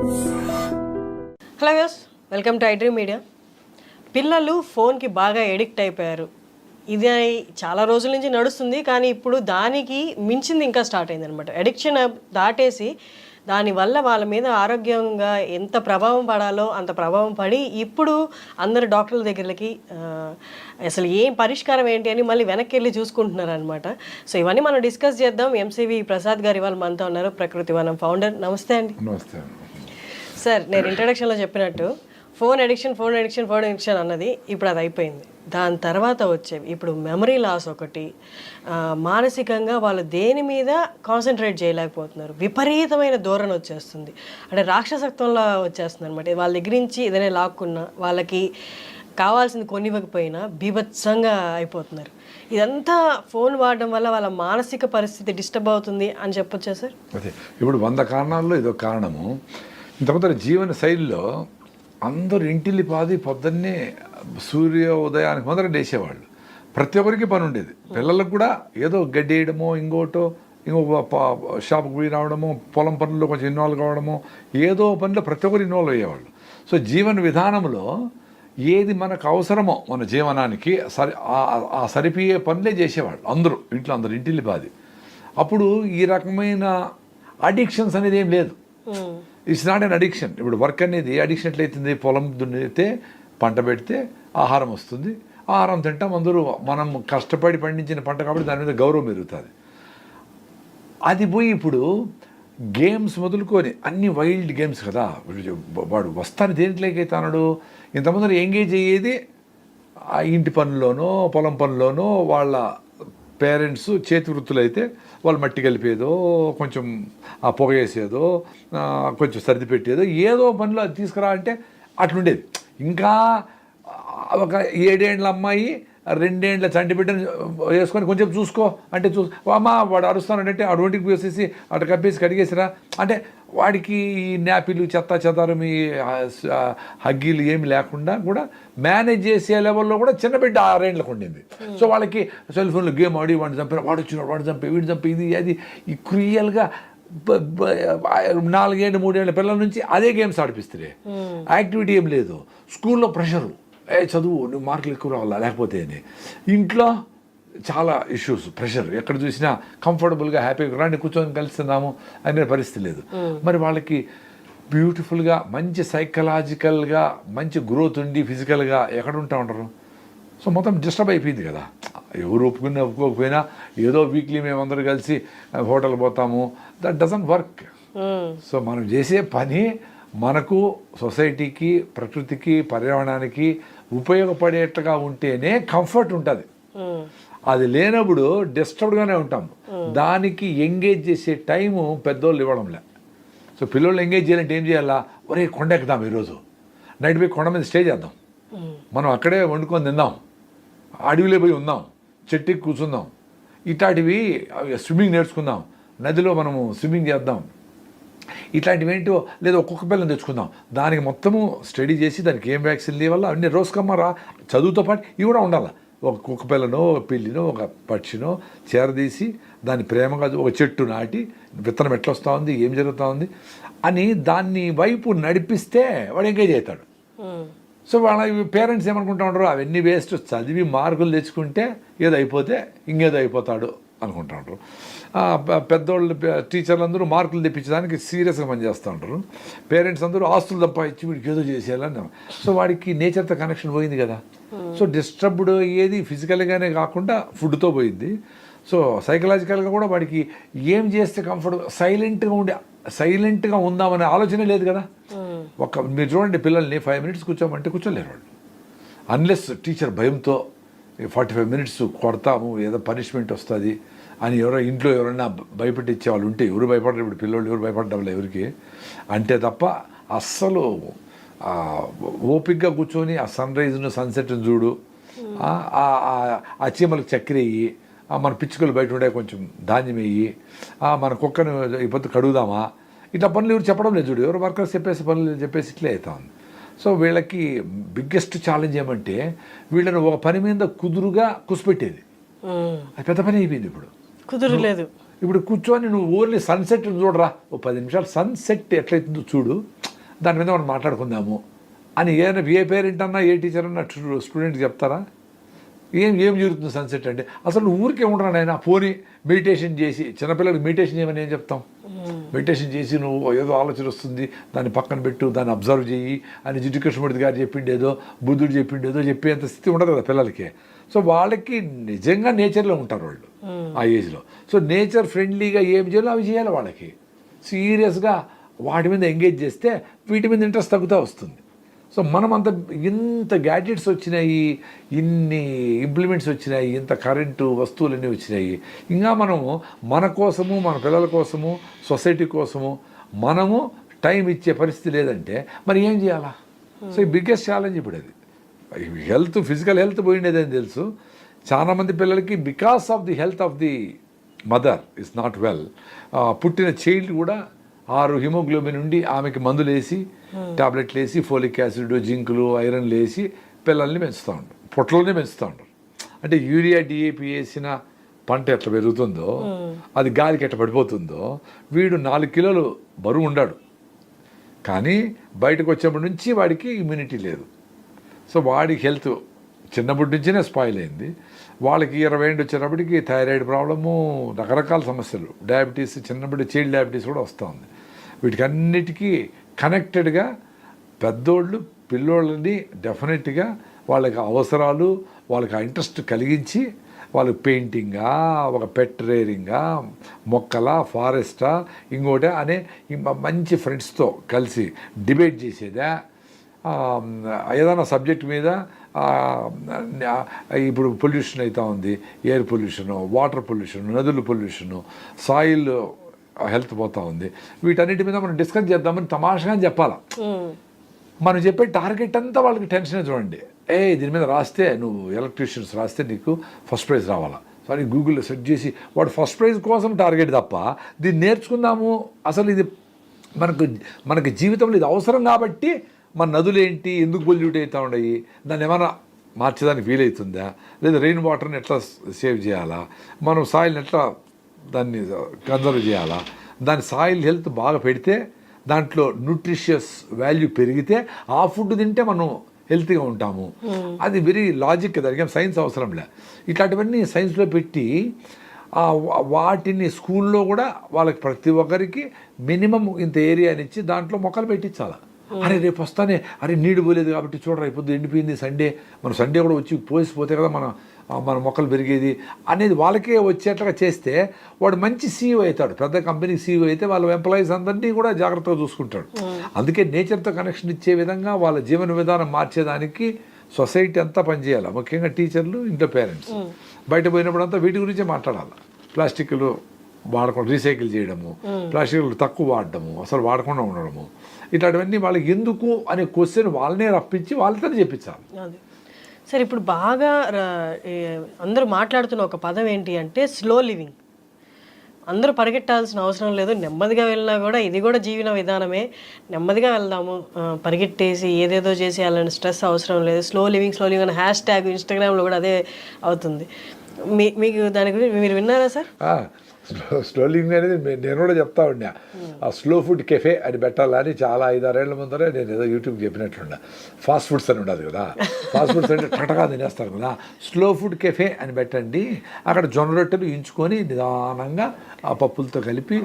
Hello views, welcome to iDream media. పిల్లలు ఫోన్కి బాగా ఎడిక్ట్ అయిపోయారు. ఇది చాలా రోజుల నుంచి నడుస్తుంది, కానీ ఇప్పుడు దానికి మించింది ఇంకా స్టార్ట్ అయింది అనమాట. అడిక్షన్ దాటేసి దానివల్ల వాళ్ళ మీద ఆరోగ్యంగా ఎంత ప్రభావం పడాలో అంత ప్రభావం పడి ఇప్పుడు అందరు డాక్టర్ల దగ్గరికి అసలు ఏం పరిష్కారం ఏంటి అని మళ్ళీ వెనక్కి వెళ్ళి చూసుకుంటున్నారు అనమాట. సో ఇవన్నీ మనం డిస్కస్ చేద్దాం. ఎంసీవి ప్రసాద్ గారు ఇవాళ మనతో ఉన్నారు, ప్రకృతి వనం ఫౌండర్. నమస్తే అండి. నమస్తే సార్, నేను ఇంట్రడక్షన్లో చెప్పినట్టు ఫోన్ అడిక్షన్ అన్నది ఇప్పుడు అది అయిపోయింది. దాని తర్వాత వచ్చేవి ఇప్పుడు మెమరీ లాస్ ఒకటి, మానసికంగా వాళ్ళు దేని మీద కాన్సన్ట్రేట్ చేయలేకపోతున్నారు. విపరీతమైన ధోరణ వచ్చేస్తుంది, అంటే రాక్షసత్వంలో వచ్చేస్తుంది అనమాట. వాళ్ళ దగ్గర నుంచి ఏదైనా లాక్కున్నా వాళ్ళకి కావాల్సింది కొనివ్వకపోయినా బీభత్సంగా అయిపోతున్నారు. ఇదంతా ఫోన్ వాడడం వల్ల వాళ్ళ మానసిక పరిస్థితి డిస్టర్బ్ అవుతుంది అని చెప్పొచ్చా సార్? అదే ఇప్పుడు 100 కారణాల్లో ఇదో కారణము. ఇంతకుముందు జీవన శైలిలో అందరూ ఇంటిల్లిపాది పొద్దున్నే సూర్యోదయానికి మొదట లేచేవాళ్ళు. ప్రతి ఒక్కరికి పని ఉండేది. పిల్లలకు కూడా ఏదో గడ్డి వేయడమో ఇంకో షాప్కి పోయి రావడమో, పొలం పనుల్లో కొంచెం ఇన్వాల్వ్ కావడమో, ఏదో పనిలో ప్రతి ఒక్కరు ఇన్వాల్వ్ అయ్యేవాళ్ళు. సో జీవన విధానంలో ఏది మనకు అవసరమో మన జీవనానికి ఆ సరిపోయే పనులే చేసేవాళ్ళు అందరూ, ఇంట్లో అందరూ ఇంటిల్లిపాది. అప్పుడు ఈ రకమైన అడిక్షన్స్ అనేది ఏం లేదు. It's not an addiction. ఇప్పుడు వర్క్ అనేది అడిక్షన్ ఎట్లయితుంది? పొలం దున్నితే పంట పెడితే ఆహారం వస్తుంది, ఆహారం తింటాం అందరూ. మనం కష్టపడి పండించిన పంట కాబట్టి దాని మీద గౌరవం పెరుగుతుంది. అది పోయి ఇప్పుడు గేమ్స్ మొదలుకొని అన్ని వైల్డ్ గేమ్స్ కదా. వాడు వస్తాను దేంట్లోకైతే అన్నాడు. ఇంతమంది ఎంగేజ్ అయ్యేది ఆ ఇంటి పనుల్లోనో పొలం పనుల్లోనో. వాళ్ళ పేరెంట్స్ చేతి వృత్తులు అయితే వాళ్ళు మట్టి కలిపేదో, కొంచెం ఆ పొగ వేసేదో, కొంచెం సర్ది పెట్టేదో, ఏదో పనిలో అది తీసుకురా అంటే అట్లుండేది. ఇంకా ఒక 7 ఏళ్ళ అమ్మాయి 2 ఏళ్ళ చంటి బిడ్డను వేసుకొని కొంచెం చూసుకో అంటే అమ్మా వాడు అరుస్తానంటే ఆ రోడ్డుకి వేసేసి అటు కప్పేసి కడిగేసిరా అంటే వాడికి ఈ న్యాపిలు చెత్త చెదారం ఈ హగ్గీలు ఏమి లేకుండా కూడా మేనేజ్ చేసే లెవెల్లో కూడా చిన్న బిడ్డ 6 ఏళ్ళకు ఉండింది. సో వాళ్ళకి సెల్ ఫోన్లో గేమ్ ఆడి వాడిని చంపిన, వాడు వచ్చినాడు, వాడు చంపి, వీడు చంపి, ఇది అది ఈ క్రియల్గా 4 ఏళ్ళు 3 ఏళ్ళ పిల్లల నుంచి అదే గేమ్స్ ఆడిపిస్తే యాక్టివిటీ ఏం లేదు. స్కూల్లో ప్రెషరు, చదువు నువ్వు మార్కులు ఎక్కువ రావాలా లేకపోతే అని. ఇంట్లో చాలా ఇష్యూస్, ప్రెషర్. ఎక్కడ చూసినా కంఫర్టబుల్గా హ్యాపీగా రాండి కూర్చొని కలుస్తున్నాము అనే పరిస్థితి లేదు. మరి వాళ్ళకి బ్యూటిఫుల్గా మంచి సైకలాజికల్గా మంచి గ్రోత్ ఉండి ఫిజికల్గా ఎక్కడ ఉంటా ఉంటారు? సో మొత్తం డిస్టర్బ్ అయిపోయింది కదా. ఎవరు ఒప్పుకోకపోయినా ఏదో వీక్లీ మేమందరూ కలిసి హోటల్ పోతాము. That doesn't work. సో మనం చేసే పని మనకు సొసైటీకి, ప్రకృతికి, పర్యావరణానికి ఉపయోగపడేట్టుగా ఉంటేనే కంఫర్ట్ ఉంటుంది. అది లేనప్పుడు డిస్టర్బ్డ్గానే ఉంటాం. దానికి ఎంగేజ్ చేసే టైము పెద్దోళ్ళు ఇవ్వడంలే. సో పిల్లలు ఎంగేజ్ చేయాలంటే ఏం చేయాలా? ఒరే కొండ ఎక్కుదాం, ఈరోజు నైట్ పోయి కొండ మీద స్టే చేద్దాం, మనం అక్కడే వండుకొని తిందాం, అడవిలో పోయి ఉందాం, చెట్టుకి కూర్చుందాం, ఇట్లాంటివి స్విమ్మింగ్ నేర్చుకుందాం, నదిలో మనము స్విమ్మింగ్ చేద్దాం, ఇట్లాంటివి ఏంటో లేదా ఒక్కొక్క పిల్లని తెచ్చుకుందాం. దానికి మొత్తము స్టడీ చేసి దానికి ఏం వ్యాక్సిన్ లేవల్ల అన్ని రోజుకమ్మరా చదువుతో పాటు ఇవి కూడా ఉండాలి. ఒక కుక్క పిల్లనో, ఒక పిల్లినో, ఒక పక్షినో చేరదీసి దాన్ని ప్రేమగా ఒక చెట్టు నాటి విత్తనం ఎట్లా వస్తూ ఉంది, ఏం జరుగుతూ ఉంది అని దాన్ని వైపు నడిపిస్తే వాడు ఎంగేజ్ అవుతాడు. సో వాళ్ళ పేరెంట్స్ ఏమనుకుంటా ఉంటారు, అవన్నీ వేస్ట్, చదివి మార్కులు తెచ్చుకుంటే ఏదో అయిపోతే ఇంకేదో అయిపోతాడు అనుకుంటా ఉంటారు. పెద్దోళ్ళు టీచర్లు అందరూ మార్కులు తెప్పించడానికి సీరియస్గా పనిచేస్తూ ఉంటారు. పేరెంట్స్ అందరూ ఆస్తులు తప్ప ఇచ్చి వీడికి ఏదో చేసేయాలని. సో వాడికి నేచర్తో కనెక్షన్ పోయింది కదా. సో డిస్టర్బ్డ్ అయ్యేది ఫిజికల్గానే కాకుండా ఫుడ్తో పోయింది. సో సైకలాజికల్గా కూడా వాడికి ఏం చేస్తే కంఫర్ట్, సైలెంట్గా ఉందామనే ఆలోచనే లేదు కదా. మీరు చూడండి, పిల్లల్ని 5 మినిట్స్ కూర్చోమంటే కూర్చోలేరు వాళ్ళు. అన్లెస్ టీచర్ భయంతో 45 మినిట్స్ కొడతాము, ఏదో పనిష్మెంట్ వస్తుంది అని ఇంట్లో ఎవరైనా భయపెట్టించే వాళ్ళు ఉంటే, ఎవరు భయపడరు. ఇప్పుడు పిల్లలు ఎవరు భయపడ్డం ఎవరికి అంటే తప్ప అస్సలు ఓపిక్గా కూర్చొని ఆ సన్ రైజ్ను సన్సెట్ను చూడు, ఆ చీమలకు చక్కెర వేయి, మన పిచ్చుకలు బయట ఉండే కొంచెం ధాన్యం వేయి, మన కుక్కను ఇప్పుడు కడుగుదామా, ఇట్లా పనులు ఎవరు చెప్పడం లేదు. చూడు, ఎవరు వర్కర్స్ పనులు చెప్పేసి ఇట్లే అవుతా ఉంది. సో వీళ్ళకి బిగ్గెస్ట్ ఛాలెంజ్ ఏమంటే వీళ్ళని ఒక పని మీద కుదురుగా కుసిపెట్టేది. అది పెద్ద పని అయిపోయింది. ఇప్పుడు కుదురలేదు. ఇప్పుడు కూర్చొని నువ్వు ఓన్లీ సన్సెట్ చూడరా, ఓ 10 నిమిషాలు సన్సెట్ ఎట్లయితుందో చూడు, దాని మీద మనం మాట్లాడుకుందాము అని ఏ పేరెంట్ అన్నా ఏ టీచర్ అన్నా స్టూడెంట్ చెప్తారా? ఏం జరుగుతుంది సన్సెట్ అంటే? అసలు ఊరికే ఉండరా నాయన, పోనీ మెడిటేషన్ చేసి, చిన్నపిల్లలకి మెడిటేషన్ చేయమని ఏం చెప్తాం? మెడిటేషన్ చేసి నువ్వు ఏదో ఆలోచన వస్తుంది దాన్ని పక్కన పెట్టు, దాన్ని అబ్జర్వ్ చేయి అని జిడ్డు కృష్ణమూర్తి గారు చెప్పిండేదో, బుద్ధుడు చెప్పిండేదో చెప్పేంత స్థితి ఉండదు కదా పిల్లలకి. సో వాళ్ళకి నిజంగా నేచర్లో ఉంటారు వాళ్ళు ఆ ఏజ్లో. సో నేచర్ ఫ్రెండ్లీగా ఏం చేయాలో అవి చేయాలి. వాళ్ళకి సీరియస్గా వాటి మీద ఎంగేజ్ చేస్తే వీటి మీద ఇంట్రెస్ట్ తగ్గుతూ వస్తుంది. సో మనమంత ఇంత గ్యాడ్జెట్స్ వచ్చినాయి, ఇన్ని ఇంప్లిమెంట్స్ వచ్చినాయి, ఇంత కరెంటు వస్తువులన్నీ వచ్చినాయి, ఇంకా మనము మన కోసము, మన పిల్లల కోసము, సొసైటీ కోసము మనము టైం ఇచ్చే పరిస్థితి లేదంటే మరి ఏం చేయాలా? సో ఈ బిగ్గెస్ట్ ఛాలెంజ్ ఇప్పుడు అది. హెల్త్, ఫిజికల్ హెల్త్ పోయిండేదని తెలుసు. చాలామంది పిల్లలకి because of the health of the mother is not well, పుట్టిన చైల్డ్ కూడా 6 హిమోగ్లోబిన్ ఉండి ఆమెకి మందులు వేసి, టాబ్లెట్లు వేసి, ఫోలిక్ యాసిడ్, జింకులు, ఐరన్లు వేసి పిల్లల్ని పెంచుతూ ఉంటారు, పొట్టలోనే పెంచుతూ ఉంటారు. అంటే యూరియా డిఏపి వేసిన పంట ఎట్లా పెరుగుతుందో, అది గాలికి ఎట్లా పడిపోతుందో, వీడు 4 కిలోలు బరువు ఉండాడు, కానీ బయటకు వచ్చినప్పటి నుంచి వాడికి ఇమ్యూనిటీ లేదు. సో వాడి హెల్త్ చిన్నప్పటి నుంచినే స్పాయిల్ అయింది. వాళ్ళకి 20 ఏళ్ళు వచ్చేటప్పటికి థైరాయిడ్ ప్రాబ్లము, రకరకాల సమస్యలు, డయాబెటీస్, చిన్నప్పటి చైల్డ్ డయాబెటీస్ కూడా వస్తూ ఉంది. వీటికి అన్నిటికీ కనెక్టెడ్గా పెద్దోళ్ళు పిల్లోళ్ళని డెఫినెట్గా వాళ్ళకి అవసరాలు, వాళ్ళకి ఇంట్రెస్ట్ కలిగించి, వాళ్ళకి పెయింటింగా, ఒక పెట్ రేరింగా, మొక్కలా, ఫారెస్టా, ఇంకోటి అనే మంచి ఫ్రెండ్స్తో కలిసి డిబేట్ చేసేదా, ఏదైనా సబ్జెక్ట్ మీద ఇప్పుడు పొల్యూషన్ అవుతూ ఉంది, ఎయిర్ పొల్యూషను, వాటర్ పొల్యూషను, నదుల పొల్యూషను, సాయిల్ హెల్త్ పోతూ ఉంది, వీటన్నిటి మీద మనం డిస్కస్ చేద్దామని తమాషగా చెప్పాలా. మనం చెప్పే టార్గెట్ అంతా వాళ్ళకి టెన్షన్. చూడండి, దీని మీద రాస్తే, నువ్వు ఎలక్ట్రీషియన్స్ రాస్తే నీకు ఫస్ట్ ప్రైజ్ రావాలా, సారీ గూగుల్లో సెర్చ్ చేసి వాడు ఫస్ట్ ప్రైజ్ కోసం టార్గెట్ తప్ప దీన్ని నేర్చుకుందాము, అసలు ఇది మనకి జీవితంలో ఇది అవసరం కాబట్టి మన నదులు ఏంటి, ఎందుకు పొల్యూట్ అవుతూ ఉన్నాయి, దాన్ని ఏమైనా మార్చేదానికి వీలవుతుందా, లేదా రెయిన్ వాటర్ని ఎట్లా సేవ్ చేయాలా, మనం సాయిల్ని ఎట్లా దాన్ని కన్జర్వ్ చేయాలా, దాని సాయిల్ హెల్త్ బాగా పెడితే, దాంట్లో న్యూట్రిషియస్ వాల్యూ పెరిగితే ఆ ఫుడ్ తింటే మనం హెల్తీగా ఉంటాము. అది వెరీ లాజిక్, దానికి సైన్స్ అవసరంలే. ఇట్లాంటివన్నీ సైన్స్లో పెట్టి వాటిని స్కూల్లో కూడా వాళ్ళకి ప్రతి ఒక్కరికి మినిమం ఇంత ఏరియానిచ్చి దాంట్లో మొక్కలు పెట్టించాలి. అరే రేపు వస్తానే, అరే నీడు పోలేదు కాబట్టి చూడరా ఇప్పుడు ఎండిపోయింది, మనం సండే కూడా వచ్చి పోసిపోతే కదా మన మొక్కలు పెరిగేది అనేది వాళ్ళకే వచ్చేట్లుగా చేస్తే వాడు మంచి సీఈఓ అవుతాడు. పెద్ద కంపెనీ సీఈఓ అయితే వాళ్ళ ఎంప్లాయీస్ అందరినీ కూడా జాగ్రత్తగా చూసుకుంటాడు. అందుకే నేచర్తో కనెక్షన్ ఇచ్చే విధంగా వాళ్ళ జీవన విధానం మార్చేదానికి సొసైటీ అంతా పనిచేయాలి, ముఖ్యంగా టీచర్లు, ఇంట్లో పేరెంట్స్. బయట పోయినప్పుడు అంతా వీటి గురించే మాట్లాడాలి. ప్లాస్టిక్లు వాడకుండా రీసైకిల్ చేయడము, ప్లాస్టిక్లు తక్కువ వాడడము, అసలు వాడకుండా ఉండడము, ఇట్లాంటివన్నీ వాళ్ళకి ఎందుకు అనే క్వశ్చన్ వాళ్ళనే రప్పించి వాళ్ళతో చెప్పించాలి. సరే, ఇప్పుడు బాగా అందరూ మాట్లాడుతున్న ఒక పదం ఏంటి అంటే స్లో లివింగ్. అందరూ పరిగెట్టాల్సిన అవసరం లేదు, నెమ్మదిగా వెళ్ళినా కూడా ఇది కూడా జీవన విధానమే, నెమ్మదిగా వెళ్దాము, పరిగెట్టేసి ఏదేదో చేసి అలాంటి స్ట్రెస్ అవసరం లేదు, స్లో లివింగ్ అని హ్యాష్ ట్యాగ్ ఇన్స్టాగ్రామ్లో కూడా అదే అవుతుంది. మీకు దాని గురించి మీరు విన్నారా సార్? స్లో లివింగ్ అనేది నేను కూడా చెప్తా ఉన్నా. ఆ స్లో ఫుడ్ కెఫే అని పెట్టాలని చాలా 5-6 ఏళ్ల ముందరే నేను ఏదో యూట్యూబ్ చెప్పినట్లున్నా. ఫాస్ట్ ఫుడ్స్ అని ఉండదు కదా, ఫాస్ట్ ఫుడ్స్ అంటే టటగా తినేస్తారు కదా, స్లో ఫుడ్ కెఫే అని పెట్టండి. అక్కడ జొన్న రొట్టెలు ఇంచుకొని నిదానంగా ఆ పప్పులతో కలిపి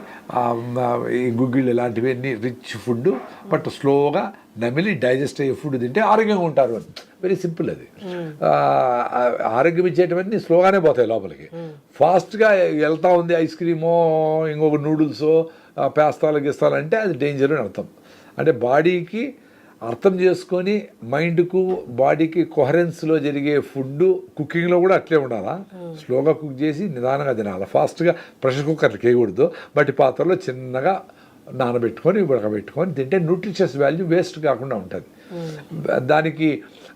ఈ గుగ్గిళ్ళు ఇలాంటివన్నీ రిచ్ ఫుడ్, బట్ స్లోగా నమిలి డైజెస్ట్ అయ్యే ఫుడ్ తింటే ఆరోగ్యంగా ఉంటారు అని. వెరీ సింపుల్ అది. ఆరోగ్యం ఇచ్చేటివన్నీ స్లోగానే పోతాయి లోపలికి. ఫాస్ట్గా వెళ్తూ ఉంది ఐస్ క్రీమో, ఇంకొక నూడిల్సో, పేస్తాలు గిస్తాలు అంటే అది డేంజర్ అని అర్థం. అంటే బాడీకి అర్థం చేసుకొని మైండ్కు బాడీకి కొహరెన్స్లో జరిగే ఫుడ్ కుకింగ్లో కూడా అట్లే ఉండాలా. స్లోగా కుక్ చేసి నిదానంగా తినాలి. ఫాస్ట్గా ప్రెషర్ కుక్కర్కి వేయకూడదు, బట్టి పాత్రలో చిన్నగా నానబెట్టుకొని ఉడకబెట్టుకొని తింటే న్యూట్రిషియస్ వాల్యూ వేస్ట్ కాకుండా ఉంటుంది. దానికి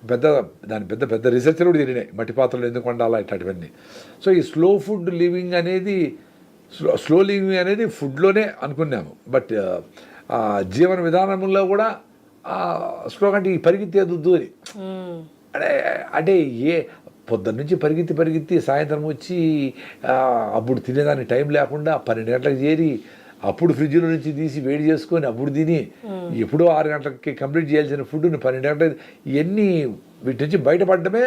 పెద్ద రీసెర్చ్లు కూడా తిరిగినాయి, మట్టి పాత్రలు ఎందుకు వండాలా ఇట్లాంటివన్నీ. సో ఈ స్లో ఫుడ్ లివింగ్ అనేది, స్లో లివింగ్ అనేది ఫుడ్లోనే అనుకున్నాము, బట్ జీవన విధానంలో కూడా స్లో అంటే ఈ పరిగెత్తేదొద్దు అని. అంటే పొద్దున్న నుంచి పరిగెత్తి సాయంత్రం వచ్చి అప్పుడు తినేదానికి టైం లేకుండా 12 గంటలకు చేరి అప్పుడు ఫ్రిడ్జ్లో నుంచి తీసి వేడి చేసుకొని అప్పుడు తిని ఎప్పుడో 6 గంటలకి కంప్లీట్ చేయాల్సిన ఫుడ్ని 12 గంటలు ఇవన్నీ వీటి నుంచి బయటపడడమే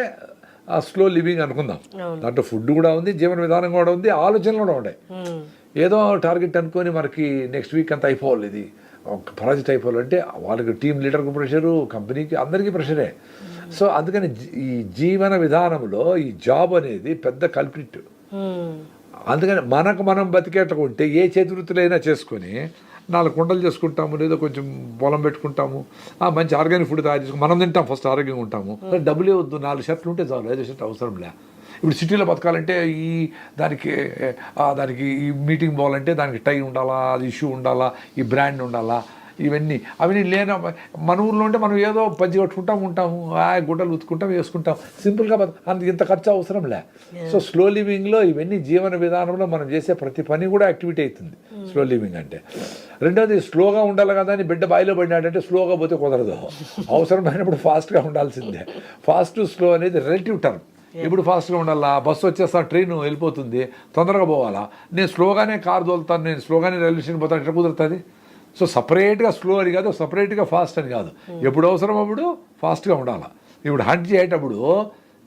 ఆ స్లో లివింగ్ అనుకుందాం. దాంట్లో ఫుడ్ కూడా ఉంది, జీవన విధానం కూడా ఉంది, ఆలోచనలు కూడా ఉన్నాయి. ఏదో టార్గెట్ అనుకొని మనకి నెక్స్ట్ వీక్ అంతా అయిపోవాలి, ఇది ఒక ప్రాజెక్ట్ అయిపోవాలంటే వాళ్ళకి టీం లీడర్కి ప్రెషరు, కంపెనీకి అందరికీ ప్రెషరే. సో అందుకని ఈ జీవన విధానంలో ఈ జాబ్ అనేది పెద్ద కల్ప్రిట్. అందుకని మనకు మనం బతికేటకుంటే ఏ చేతివృత్తులైనా చేసుకొని 4 కుండలు చేసుకుంటాము, లేదా కొంచెం పొలం పెట్టుకుంటాము, మంచి ఆర్గానిక్ ఫుడ్ తయారు చేసుకుని మనం తింటాం, ఫస్ట్ ఆరోగ్యంగా ఉంటాము. డబ్బులే వద్దు, 4 షర్ట్లు ఉంటే చాలు, 5 షర్ట్ అవసరం లే. ఇప్పుడు సిటీలో బతకాలంటే దానికి ఈ మీటింగ్ పోవాలంటే దానికి టై ఉండాలా, అది ఇష్యూ ఉండాలా, ఈ బ్రాండ్ ఉండాలా, అవన్నీ మన ఊర్లో ఉంటే మనం ఏదో పంచి కట్టుకుంటాం ఉంటాము, గుడ్డలు ఉతుకుంటాం, వేసుకుంటాం, సింపుల్గా ఇంత ఖర్చు అవసరం లే. సో స్లో లివింగ్లో ఇవన్నీ జీవన విధానంలో మనం చేసే ప్రతి పని కూడా యాక్టివిటీ అవుతుంది స్లో లివింగ్ అంటే. రెండోది స్లోగా ఉండాలి కదా అని బిడ్డ బాయిలో పడినాడంటే స్లోగా పోతే కుదరదు, అవసరమైనప్పుడు ఫాస్ట్గా ఉండాల్సిందే. ఫాస్ట్ స్లో అనేది రిలేటివ్ టర్మ్. ఇప్పుడు ఫాస్ట్గా ఉండాలా, బస్సు వచ్చేస్తా, ట్రైన్ వెళ్ళిపోతుంది, తొందరగా పోవాలా, నేను స్లోగానే కారు తోలుతాను, నేను స్లోగానే రైల్వే స్టేషన్ పోతాను, ఎట్లా కుదురుతుంది? సో సపరేట్గా స్లో అని కాదు, సపరేట్గా ఫాస్ట్ అని కాదు, ఎప్పుడు అవసరం అప్పుడు ఫాస్ట్గా ఉండాలి. ఇప్పుడు హంట్ చేయేటప్పుడు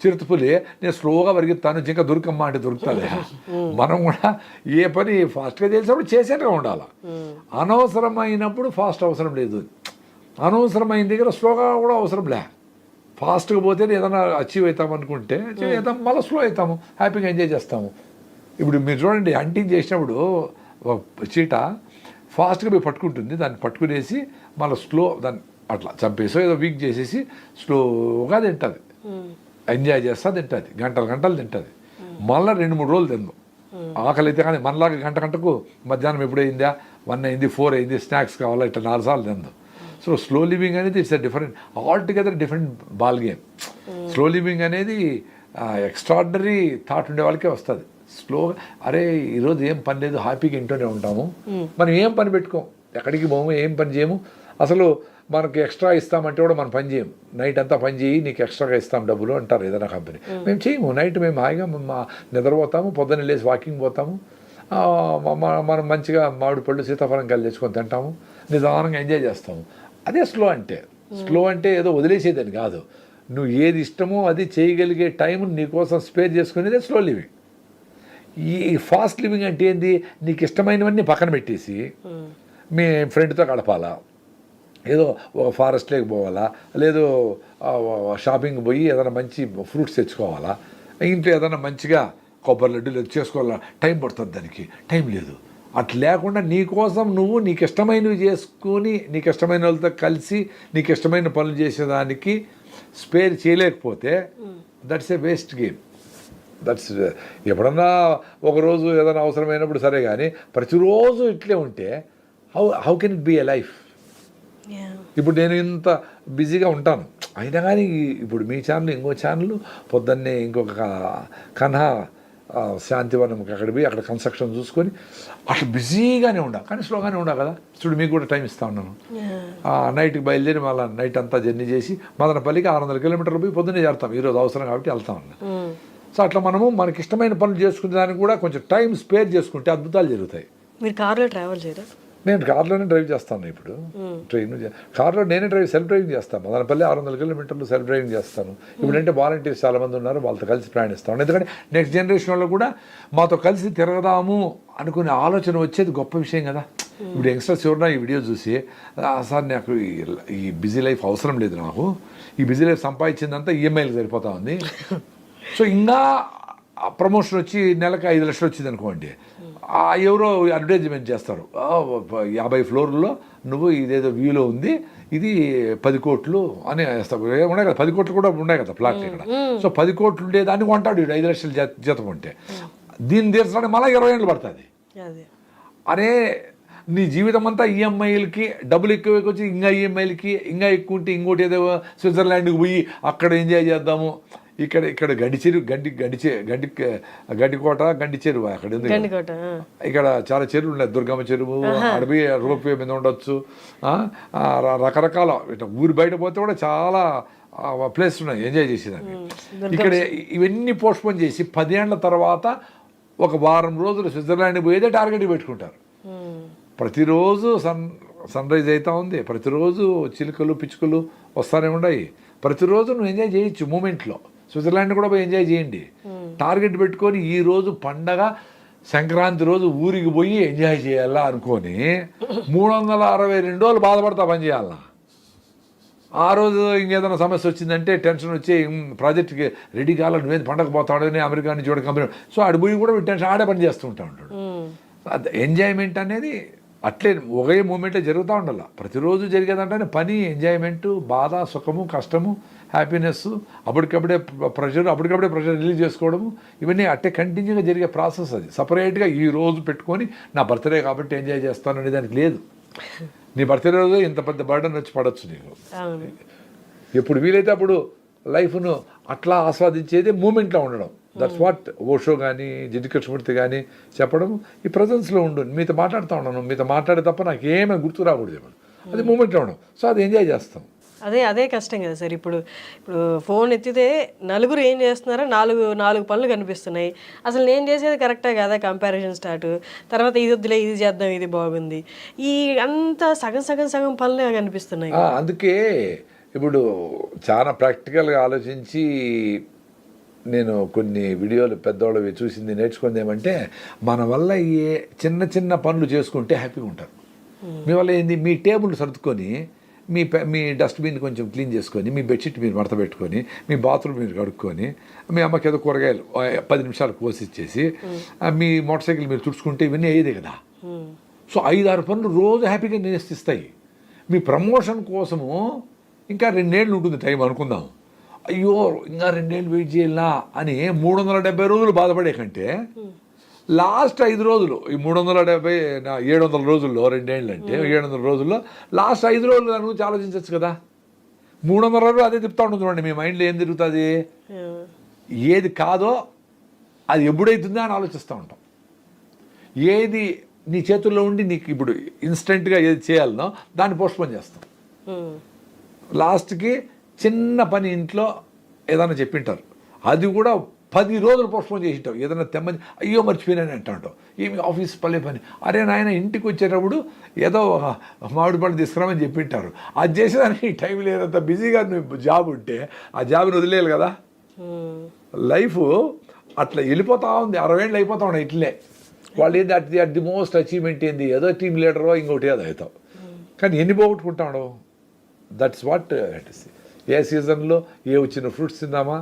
చిరుతపులి నేను స్లోగా పరిగెత్తాను, ఇంకా దొరికమ్మా అంటే దొరుకుతుంది. మనం కూడా ఏ పని ఫాస్ట్గా చేసినప్పుడు చేసేట్టుగా ఉండాలి. అనవసరమైనప్పుడు ఫాస్ట్ అవసరం లేదు, అనవసరమైన దగ్గర స్లోగా కూడా అవసరం లే. ఫాస్ట్గా పోతే ఏదైనా అచీవ్ అవుతాం అనుకుంటే చేద్దాం, మళ్ళీ స్లో అవుతాము, హ్యాపీగా ఎంజాయ్ చేస్తాము. ఇప్పుడు మీరు చూడండి, హంటింగ్ చేసినప్పుడు చీట ఫాస్ట్గా పోయి పట్టుకుంటుంది, దాన్ని పట్టుకునేసి మళ్ళీ స్లో దాన్ని అట్లా చంపేసో ఏదో వీక్ చేసేసి స్లోగా తింటుంది, ఎంజాయ్ చేస్తా తింటుంది, గంటలు తింటుంది, మళ్ళీ 2-3 రోజులు తిందాం. ఆకలి అయితే కానీ మనలాగా గంటకు మధ్యాహ్నం ఎప్పుడైందా 1 అయింది 4 అయింది స్నాక్స్ కావాలా, ఇట్లా 4 సార్లు తిందాం. సో స్లో లివింగ్ అనేది it's altogether different ball game. Slow living అనేది ఎక్స్ట్రాడినరీ థాట్ ఉండే వాళ్ళకే వస్తుంది. స్లోగా అరే ఈరోజు ఏం పని లేదు, హ్యాపీగా ఇంట్లోనే ఉంటాము, మనం ఏం పని పెట్టుకోం, ఎక్కడికి పోము, ఏం పని చేయము, అసలు మనకి ఎక్స్ట్రా ఇస్తామంటే కూడా మనం పని చేయము. నైట్ అంతా పని చేయి, నీకు ఎక్స్ట్రాగా ఇస్తాం డబ్బులు అంటారు ఏదైనా కంపెనీ. మేము చేయము, నైట్ మేము హాయిగా నిద్రపోతాము, పొద్దున్న లేసి వాకింగ్ పోతాము, మనం మంచిగా మామిడి పళ్ళు సీతాఫలం కాయలు తెచ్చుకొని తింటాము, నిదానంగా ఎంజాయ్ చేస్తాము. అదే స్లో అంటే. స్లో అంటే ఏదో వదిలేసేదని కాదు, నువ్వు ఏది ఇష్టమో అది చేయగలిగే టైం నీకోసం స్పేర్ చేసుకునేదే స్లో లివింగ్. ఈ ఫాస్ట్ లివింగ్ అంటే ఏంది, నీకు ఇష్టమైనవన్నీ పక్కన పెట్టేసి మీ ఫ్రెండ్తో గడపాలా, ఏదో ఒక ఫారెస్ట్లోకి పోవాలా, లేదో షాపింగ్ పోయి ఏదైనా మంచి ఫ్రూట్స్ తెచ్చుకోవాలా, ఇంట్లో ఏదైనా మంచిగా కొబ్బరి లడ్డూలు చేసుకోవాలా, టైం పడుతుంది, దానికి టైం లేదు. అట్లా లేకుండా నీకోసం నువ్వు నీకు ఇష్టమైనవి చేసుకుని నీకు ఇష్టమైన వాళ్ళతో కలిసి నీకు ఇష్టమైన పనులు చేసేదానికి స్పేర్ చేయలేకపోతే that's a waste game. That's ఎప్పుడన్నా ఒకరోజు ఏదైనా అవసరమైనప్పుడు సరే, కానీ ప్రతిరోజు ఇట్లే ఉంటే how can it be a life? ఇప్పుడు నేను ఇంత బిజీగా ఉంటాను అయినా కానీ ఇప్పుడు మీ ఛానల్, ఇంకో ఛానల్, పొద్దున్నే ఇంకొక కన్హా శాంతివనంకి అక్కడ పోయి అక్కడ కన్స్ట్రక్షన్ చూసుకొని అట్లా బిజీగానే ఉండా, కానీ స్లోగానే ఉండా కదా. చూడు మీకు కూడా టైం ఇస్తా ఉన్నాను. నైట్కి బయలుదేరి మళ్ళీ నైట్ అంతా జర్నీ చేసి మదనపల్లికి 600 కిలోమీటర్లు పోయి పొద్దున్నే చేరుతాం, ఈరోజు అవసరం కాబట్టి వెళ్తా ఉన్నాం. సో అట్లా మనము మనకి ఇష్టమైన పనులు చేసుకునే దానికి కూడా కొంచెం టైం స్పేర్ చేసుకుంటే అద్భుతాలు జరుగుతాయి. మీరు కార్లో ట్రావెల్ చేయరా? నేను కార్లోనే డ్రైవ్ చేస్తాను. ఇప్పుడు ట్రైన్ కార్లో నేనే సెల్ఫ్ డ్రైవింగ్ చేస్తాను. మదనపల్లి 600 కిలోమీటర్లు సెల్ఫ్ డ్రైవింగ్ చేస్తాను. ఇప్పుడంటే వాలంటీర్స్ చాలామంది ఉన్నారు, వాళ్ళతో కలిసి ప్రయాణిస్తాను. ఎందుకంటే నెక్స్ట్ జనరేషన్ వాళ్ళు కూడా మాతో కలిసి తిరగదాము అనుకునే ఆలోచన వచ్చేది గొప్ప విషయం కదా. ఇప్పుడు యంగ్స్టర్స్ ఎవరన్నా ఈ వీడియో చూసి సార్ నాకు ఈ బిజీ లైఫ్ అవసరం లేదు, నాకు ఈ బిజీ లైఫ్ సంపాదించిందంతా ఈఎంఐలకు సరిపోతా ఉంది, సో ఇంకా ప్రమోషన్ వచ్చి నెలకు 5 లక్షలు వచ్చింది అనుకోండి, ఎవరో అడ్వర్టైజ్మెంట్ చేస్తారు, 50 ఫ్లోర్లో నువ్వు ఇదేదో వ్యూలో ఉంది, ఇది 10 కోట్లు అని వేస్తావు. ఉన్నాయి కదా 10 కోట్లు కూడా ఉన్నాయి కదా ప్లాట్ ఇక్కడ. సో 10 కోట్లు ఉండేదాన్ని కొంటాడు 5 లక్షలు జీతం ఉంటే, దీన్ని తీర్చడానికి మళ్ళీ 20 ఏళ్ళు పడుతుంది. అరే నీ జీవితం అంతా ఈఎంఐలకి డబ్బులు ఎక్కువ వచ్చి ఇంకా ఈఎంఐలకి ఇంకా ఎక్కువ ఉంటే ఇంకోటి ఏదో స్విట్జర్లాండ్కి పోయి అక్కడ ఎంజాయ్ చేద్దాము, ఇక్కడ గండికోట గండి చెరువు అక్కడ ఉంది, ఇక్కడ చాలా చెరువులు ఉన్నాయి, దుర్గమ్మ చెరువు, అడవి రోప్వే మీద ఉండొచ్చు, రకరకాల ఊరి బయట పోతే కూడా చాలా ప్లేస్ ఉన్నాయి ఎంజాయ్ చేసేదాన్ని. ఇక్కడ ఇవన్నీ పోస్ట్పోన్ చేసి 10 ఏళ్ల తర్వాత ఒక వారం రోజులు స్విట్జర్లాండ్కి పోయేదే టార్గెట్ పెట్టుకుంటారు. ప్రతిరోజు సన్ రైజ్ అవుతూ ఉంది, ప్రతిరోజు చిలుకలు పిచ్చుకలు వస్తూనే ఉన్నాయి, ప్రతిరోజు నువ్వు ఎంజాయ్ చేయొచ్చు మూమెంట్లో. స్విట్జర్లాండ్ కూడా పోయి ఎంజాయ్ చేయండి. టార్గెట్ పెట్టుకొని ఈ రోజు పండగ సంక్రాంతి రోజు ఊరికి పోయి ఎంజాయ్ చేయాలా అనుకొని 362 రోజులు బాధపడతా పని చేయాలన్నా. ఆ రోజు ఇంకేదైనా సమస్య వచ్చిందంటే టెన్షన్ వచ్చి ప్రాజెక్ట్కి రెడీ కావాలి, నువ్వేది పండగ పోతాడని అమెరికా నుంచి చూడ కంపెనీ, సో ఆడు పోయి కూడా టెన్షన్ ఆడే పని చేస్తూ ఉంటా ఉంటాడు. ఎంజాయ్మెంట్ అనేది అట్లే ఒకే మూమెంటే జరుగుతూ ఉండాలి. ప్రతిరోజు జరిగేదంటే పని, ఎంజాయ్మెంటు, బాధ, సుఖము, కష్టము, హ్యాపీనెస్, అప్పటికప్పుడే ప్రెషర్ రిలీజ్ చేసుకోవడము, ఇవన్నీ అట్టే కంటిన్యూగా జరిగే ప్రాసెస్. అది సపరేట్గా ఈ రోజు పెట్టుకొని నా బర్త్డే కాబట్టి ఎంజాయ్ చేస్తాను అనే దానికి లేదు. నీ బర్త్డే రోజు ఇంత పెద్ద బర్డన్ వచ్చి పడవచ్చు నీకు. ఎప్పుడు వీలైతే అప్పుడు లైఫ్ను అట్లా ఆస్వాదించేది మూమెంట్లో ఉండడం. దట్స్ వాట్ ఓషో కానీ జిడ్డు కృష్ణమూర్తి కానీ చెప్పడం. ఈ ప్రజెన్స్లో ఉండు, మీతో మాట్లాడుతూ ఉన్నాను, మీతో మాట్లాడే తప్ప నాకు ఏమీ గుర్తు రాకూడదు, అది మూమెంట్లో ఉండడం. సో అది ఎంజాయ్ చేస్తాం. అదే కష్టం కదా సార్. ఇప్పుడు ఫోన్ ఎత్తితే నలుగురు ఏం చేస్తున్నారో నాలుగు పనులు కనిపిస్తున్నాయి. అసలు నేను చేసేది కరెక్టే కదా, కంపారిజన్ స్టార్ట్, తర్వాత ఇది వద్దులే, ఇది చేద్దాం, ఇది బాగుంది, ఈ అంతా సగం పనులే కనిపిస్తున్నాయి. అందుకే ఇప్పుడు చాలా ప్రాక్టికల్గా ఆలోచించి నేను కొన్ని వీడియోలు పెద్దవాళ్ళవి చూసింది నేర్చుకుంది ఏమంటే, మన వల్ల ఏ చిన్న పనులు చేసుకుంటే హ్యాపీగా ఉంటారు. మీ వల్ల ఏంది, మీ టేబుల్ సర్దుకొని, మీ డస్ట్బిన్ కొంచెం క్లీన్ చేసుకొని, మీ బెడ్షీట్ మీరు మడత పెట్టుకొని, మీ బాత్రూమ్ మీరు కడుక్కొని, మీ అమ్మకి ఏదో కూరగాయలు 10 నిమిషాలు కోసి ఇచ్చేసి, మీ మోటార్ సైకిల్ మీరు తుడుచుకుంటే ఇవన్నీ అయ్యేదే కదా. సో 5-6 పనులు రోజు హ్యాపీగా నేర్పిస్తాయి. మీ ప్రమోషన్ కోసము ఇంకా 2 ఏళ్ళు ఉంటుంది టైం అనుకుందాం. అయ్యో ఇంకా 2 ఏళ్ళు వెయిట్ చేయాలా అని 370 రోజులు బాధపడే కంటే లాస్ట్ 5 రోజులు, ఈ 700 రోజుల్లో 2 ఏళ్ళు అంటే 700 రోజుల్లో లాస్ట్ 5 రోజులు దాని గురించి ఆలోచించవచ్చు కదా. 300 రోజులు అదే తిప్పుతా ఉంటుంది చూడండి, మీ మైండ్లో ఏం తిరుగుతుంది, ఏది కాదో అది ఎప్పుడైతుందో అని ఆలోచిస్తూ ఉంటాం. ఏది నీ చేతుల్లో ఉండి నీకు ఇప్పుడు ఇన్స్టెంట్గా ఏది చేయాలనో దాన్ని పోస్ట్పోన్ చేస్తాం. లాస్ట్కి చిన్న పని ఇంట్లో ఏదైనా చెప్పింటారు, అది కూడా 10 రోజులు పోస్ట్పోన్ చేసింటావు. ఏదైనా తెమ్మని అయ్యో మర్చిపోయినాని అంటాంటావు, ఏమి ఆఫీస్ పని, అరే నాయన ఇంటికి వచ్చేటప్పుడు ఏదో మామిడి పళ్ళు తీసుకురామని చెప్పింటారు, అది చేసేదానికి టైం లేదంత బిజీగా నువ్వు జాబ్ ఉంటే ఆ జాబ్ని వదిలేయాలి కదా. లైఫ్ అట్లా వెళ్ళిపోతా ఉంది, 60 ఏళ్ళు అయిపోతా ఉన్నాయి ఇట్లే. వాళ్ళు ఏంది అట్ ది మోస్ట్ అచీవ్మెంట్ ఏంది, ఏదో టీమ్ లీడరో ఇంకోటి ఏదో అవుతావు, కానీ ఎన్ని పోగొట్టుకుంటాడు. That's what it is. ఏ సీజన్లో ఏ వచ్చిన ఫ్రూట్స్ తిందామా,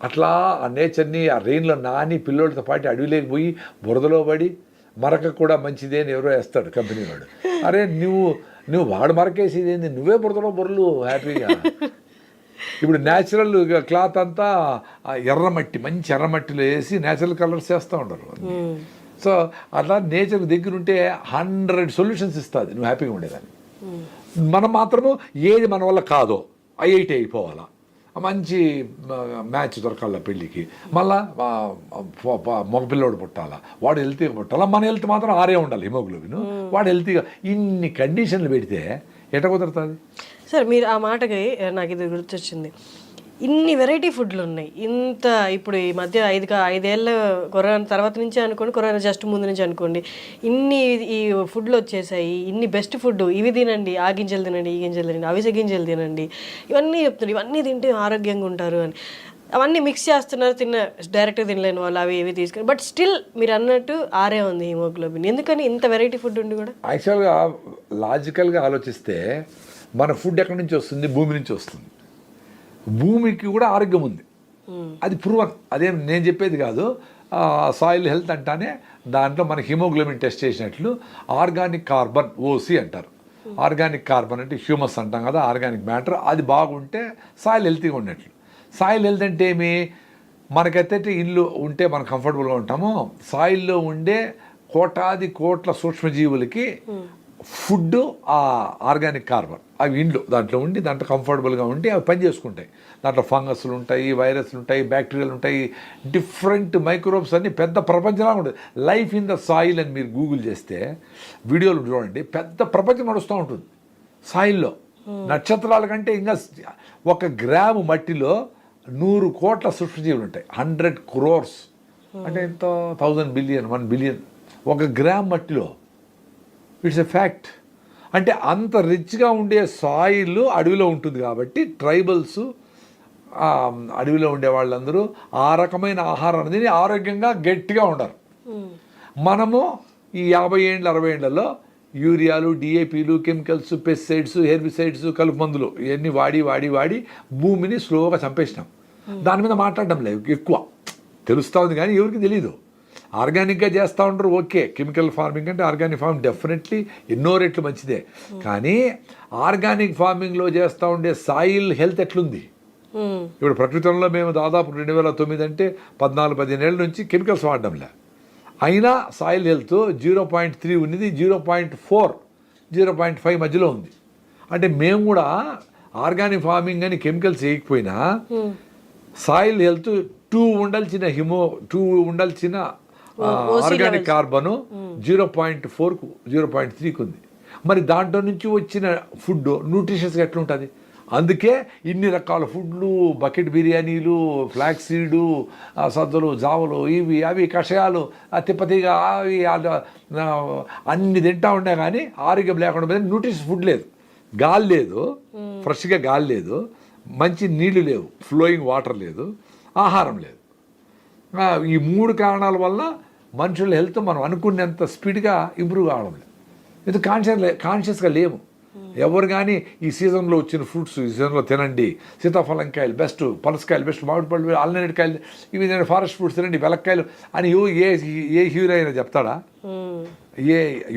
అట్లా ఆ నేచర్ని ఆ రెయిన్లో నాని పిల్లోడితో పాటు అడవిలోకి పోయి బురదలో పడి, మరక కూడా మంచిదే అని ఎవరో వేస్తాడు కంపెనీ వాడు. అరే నువ్వు వాడు మరకేసేది ఏంది, నువ్వే బురదలో హ్యాపీగా. ఇప్పుడు న్యాచురల్ క్లాత్ అంతా ఎర్రమట్టి, మంచి ఎర్రమట్టిలో వేసి న్యాచురల్ కలర్స్ వేస్తూ ఉంటారు. సో అట్లా నేచర్ దగ్గర ఉంటే 100 సొల్యూషన్స్ ఇస్తుంది నువ్వు హ్యాపీగా ఉండేదాన్ని. మనం మాత్రము ఏది మన వల్ల కాదో ఐఐటి అయిపోవాలా, మంచి మ్యాచ్ దొరకాల పెళ్ళికి, మళ్ళా మగపిల్లోడు పుట్టాలా, వాడు హెల్తీగా పుట్టాలా, మన హెల్త్ మాత్రం 6 ఉండాలి హిమోగ్లోబిన్, వాడు హెల్తీగా. ఇన్ని కండిషన్లు పెడితే ఎట కుదురుతుంది సార్? మీరు ఆ మాటకి నాకు ఇది గుర్తొచ్చింది. ఇన్ని వెరైటీ ఫుడ్లు ఉన్నాయి, ఇంత ఇప్పుడు ఈ మధ్య 5 ఏళ్ళ కరోనా తర్వాత నుంచి అనుకోండి, కరోనా జస్ట్ ముందు నుంచి అనుకోండి, ఇన్ని ఈ ఫుడ్లు వచ్చేసాయి. ఇన్ని బెస్ట్ ఫుడ్, ఇవి తినండి, ఆ గింజలు తినండి, ఈ గింజలు తినండి, అవిసె గింజలు తినండి, ఇవన్నీ చెప్తున్నారు, ఇవన్నీ తింటే ఆరోగ్యంగా ఉంటారు అని. అవన్నీ మిక్స్ చేస్తున్నారు, డైరెక్ట్గా తినలేని వాళ్ళు అవి ఇవి తీసుకుని. బట్ స్టిల్ మీరు అన్నట్టు 6 ఉంది హిమోగ్లోబిన్. ఎందుకని ఇంత వెరైటీ ఫుడ్ ఉండి కూడా? యాక్చువల్గా లాజికల్గా ఆలోచిస్తే మన ఫుడ్ ఎక్కడి నుంచి వస్తుంది, భూమి నుంచి వస్తుంది. భూమికి కూడా ఆరోగ్యం ఉంది, అది ప్రూవన్, అదేం నేను చెప్పేది కాదు. సాయిల్ హెల్త్ అంటానే దాంట్లో మన హిమోగ్లోబిన్ టెస్ట్ చేసినట్లు ఆర్గానిక్ కార్బన్ ఓసి అంటారు. ఆర్గానిక్ కార్బన్ అంటే హ్యూమస్ అంటాం కదా, ఆర్గానిక్ మ్యాటర్, అది బాగుంటే సాయిల్ హెల్తీగా ఉన్నట్లు. సాయిల్ హెల్త్ అంటే ఏమి, మనకైతే ఇల్లు ఉంటే మనం కంఫర్టబుల్గా ఉంటామో, సాయిల్లో ఉండే కోట్ల సూక్ష్మజీవులకి ఫుడ్ ఆ ఆర్గానిక్ కార్బన్, అవి ఇండ్లు దాంట్లో ఉండి దాంట్లో కంఫర్టబుల్గా ఉండి అవి పని చేసుకుంటాయి. దాంట్లో ఫంగస్లు ఉంటాయి, వైరస్లు ఉంటాయి, బ్యాక్టీరియాలు ఉంటాయి, డిఫరెంట్ మైక్రోబ్స్ అన్ని పెద్ద ప్రపంచంలా ఉంటుంది. లైఫ్ ఇన్ ద సాయిల్ అని మీరు గూగుల్ చేస్తే వీడియోలు చూడండి, పెద్ద ప్రపంచం నడుస్తూ ఉంటుంది సాయిల్లో. నక్షత్రాల కంటే ఇంకా 1 గ్రాము మట్టిలో 100 కోట్ల సూక్ష్మజీవులు ఉంటాయి. 100 crores అంటే ఎంతో 1000 బిలియన్ 1 బిలియన్ 1 గ్రామ్ మట్టిలో. It's a fact. అంటే అంత రిచ్గా ఉండే సాయిల్ అడవిలో ఉంటుంది కాబట్టి ట్రైబల్స్ అడవిలో ఉండే వాళ్ళందరూ ఆ రకమైన ఆహారం అనేది ఆరోగ్యంగా గట్టిగా ఉండరు. మనము ఈ 50 ఏళ్ళు 60 ఏళ్లలో యూరియాలు, డిఏపీలు, కెమికల్స్, పెస్టిసైడ్స్, హెర్బిసైడ్స్, కలుపు మందులు ఇవన్నీ వాడి భూమిని స్లోగా చంపేసినాం. దాని మీద మాట్లాడడం లేదు ఎక్కువ, తెలుస్తూ ఉంది కానీ ఎవరికి తెలీదు. ఆర్గానిక్గా చేస్తూ ఉంటారు, ఓకే. కెమికల్ ఫార్మింగ్ అంటే ఆర్గానిక్ ఫార్మింగ్ డెఫినెట్లీ ఎన్నో రెట్లు మంచిదే. కానీ ఆర్గానిక్ ఫార్మింగ్లో చేస్తూ ఉండే సాయిల్ హెల్త్ ఎట్లుంది? ఇప్పుడు ప్రకృతిలో మేము దాదాపు 2009 అంటే 14-15 ఏళ్ళ నుంచి కెమికల్స్ వాడడంలే, అయినా సాయిల్ హెల్త్ 0.3 ఉన్నది, 0.4, 0.5 మధ్యలో ఉంది. అంటే మేము కూడా ఆర్గానిక్ ఫార్మింగ్ అని కెమికల్స్ వేయకపోయినా సాయిల్ హెల్త్ 2 ఉండాల్సిన ఆర్గానిక్ కార్బను 0.4కు 0.3కు ఉంది. మరి దాంట్లో నుంచి వచ్చిన ఫుడ్ న్యూట్రిషియస్గా ఎట్లుంటుంది? అందుకే ఇన్ని రకాల ఫుడ్లు, బకెట్ బిర్యానీలు, ఫ్లాక్స్ సీడు, సద్దలు, జావలు, ఇవి అవి కషాయాలు, తిప్పతీగ అవి అన్ని తింటా ఉండే కానీ ఆరోగ్యం లేకుండా పోయింది. న్యూట్రిషియస్ ఫుడ్ లేదు, గాలి లేదు, ఫ్రెష్గా గాలి లేదు, మంచి నీళ్లు లేవు, ఫ్లోయింగ్ వాటర్ లేదు, ఆహారం లేదు. ఈ 3 కారణాల వల్ల మనుషుల హెల్త్ మనం అనుకునేంత స్పీడ్గా ఇంప్రూవ్ కావడం లేదు. ఇది కాన్షియస్గా లేము ఎవరు. కానీ ఈ సీజన్లో వచ్చిన ఫ్రూట్స్ ఈ సీజన్లో తినండి, సీతాఫలంకాయలు బెస్ట్, పనసకాయలు బెస్ట్, మామిడి పళ్ళు, అల్లనేటికాయలు ఇవి ఫారెస్ట్ ఫ్రూట్స్ తినండి, వెలక్కాయలు అని ఏ హీరో అయినా చెప్తాడా?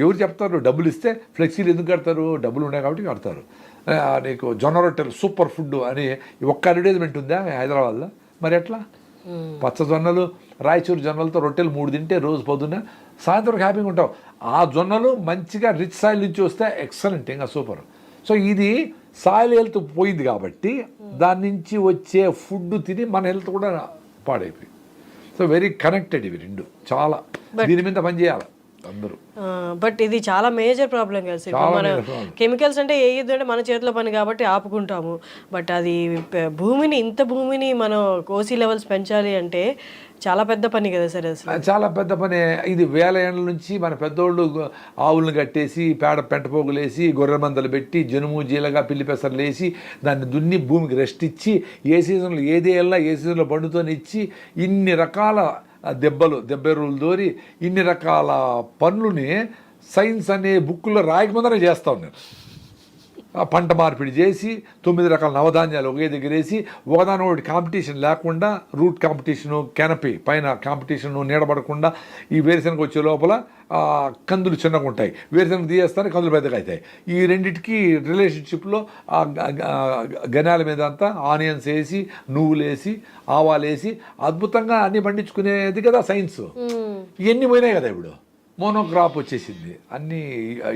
ఎవరు చెప్తారు? డబ్బులు ఇస్తే ఫ్లెక్సీలు ఎందుకు కడతారు? డబ్బులు ఉన్నాయి కాబట్టి కడతారు. నీకు జొన్న రొట్టెలు సూపర్ ఫుడ్ అని ఒక్క అడ్వర్టైజ్మెంట్ ఉందా హైదరాబాద్లో? మరి ఎట్లా? పచ్చ జొన్నలు, రాయచూరు జొన్నలతో రొట్టెలు 3 తింటే రోజు పొద్దున్న సాయంత్రం హ్యాపీగా ఉంటావు. ఆ జొన్నలు మంచిగా రిచ్ సాయిల్ నుంచి వస్తే ఎక్సలెంట్, ఇంకా సూపర్. సో ఇది సాయిల్ హెల్త్ పోయింది కాబట్టి దాని నుంచి వచ్చే ఫుడ్ తిని మన హెల్త్ కూడా పాడైపోయింది. సో వెరీ కనెక్టెడ్ ఇవి రెండు, చాలా దీని మీద పనిచేయాలి అందరూ. బట్ ఇది చాలా మేజర్ ప్రాబ్లం కదా సార్. మన కెమికల్స్ అంటే అంటే మన చేతిలో పని కాబట్టి ఆపుకుంటాము. బట్ అది ఇంత భూమిని మనం ఓసీ లెవెల్స్ పెంచాలి అంటే చాలా పెద్ద పని కదా సార్. అసలు చాలా పెద్ద పని. ఇది 1000 ఏళ్ళ నుంచి మన పెద్దోళ్ళు ఆవులను కట్టేసి పెంట పోగులేసి గొర్రె మందలు పెట్టి జనుము జీలగా పిల్లి పెసర్లు వేసి దాన్ని దున్ని భూమికి రెస్ట్ ఇచ్చి ఏ సీజన్లో ఏది వెళ్ళా ఏ సీజన్లో పండుతోనిచ్చి ఇన్ని రకాల దెబ్బెరువులు దోరి ఇన్ని రకాల పనులని సైన్స్ అనే బుక్కుల్లో రాయకముందరే చేస్తూ ఉన్నారు. పంట మార్పిడి చేసి 9 రకాల నవధాన్యాలు ఒకే దగ్గర వేసి ఒకదానొకటి కాంపిటీషన్ లేకుండా రూట్ కాంపిటీషను, కెనపీ పైన కాంపిటీషను, నీడబడకుండా ఈ వేరుశనగ వచ్చే లోపల కందులు చిన్నగా ఉంటాయి, వేరుశనగ తీయేస్తానే కందులు పెద్దగా అవుతాయి. ఈ రెండింటికి రిలేషన్షిప్లో గనాల మీద అంతా ఆనియన్స్ వేసి, నువ్వులు వేసి, ఆవాలు వేసి అద్భుతంగా అన్ని పండించుకునేది కదా సైన్స్. ఇవన్నీ పోయినాయి కదా ఇప్పుడు. మోనోక్రాప్ వచ్చేసింది, అన్నీ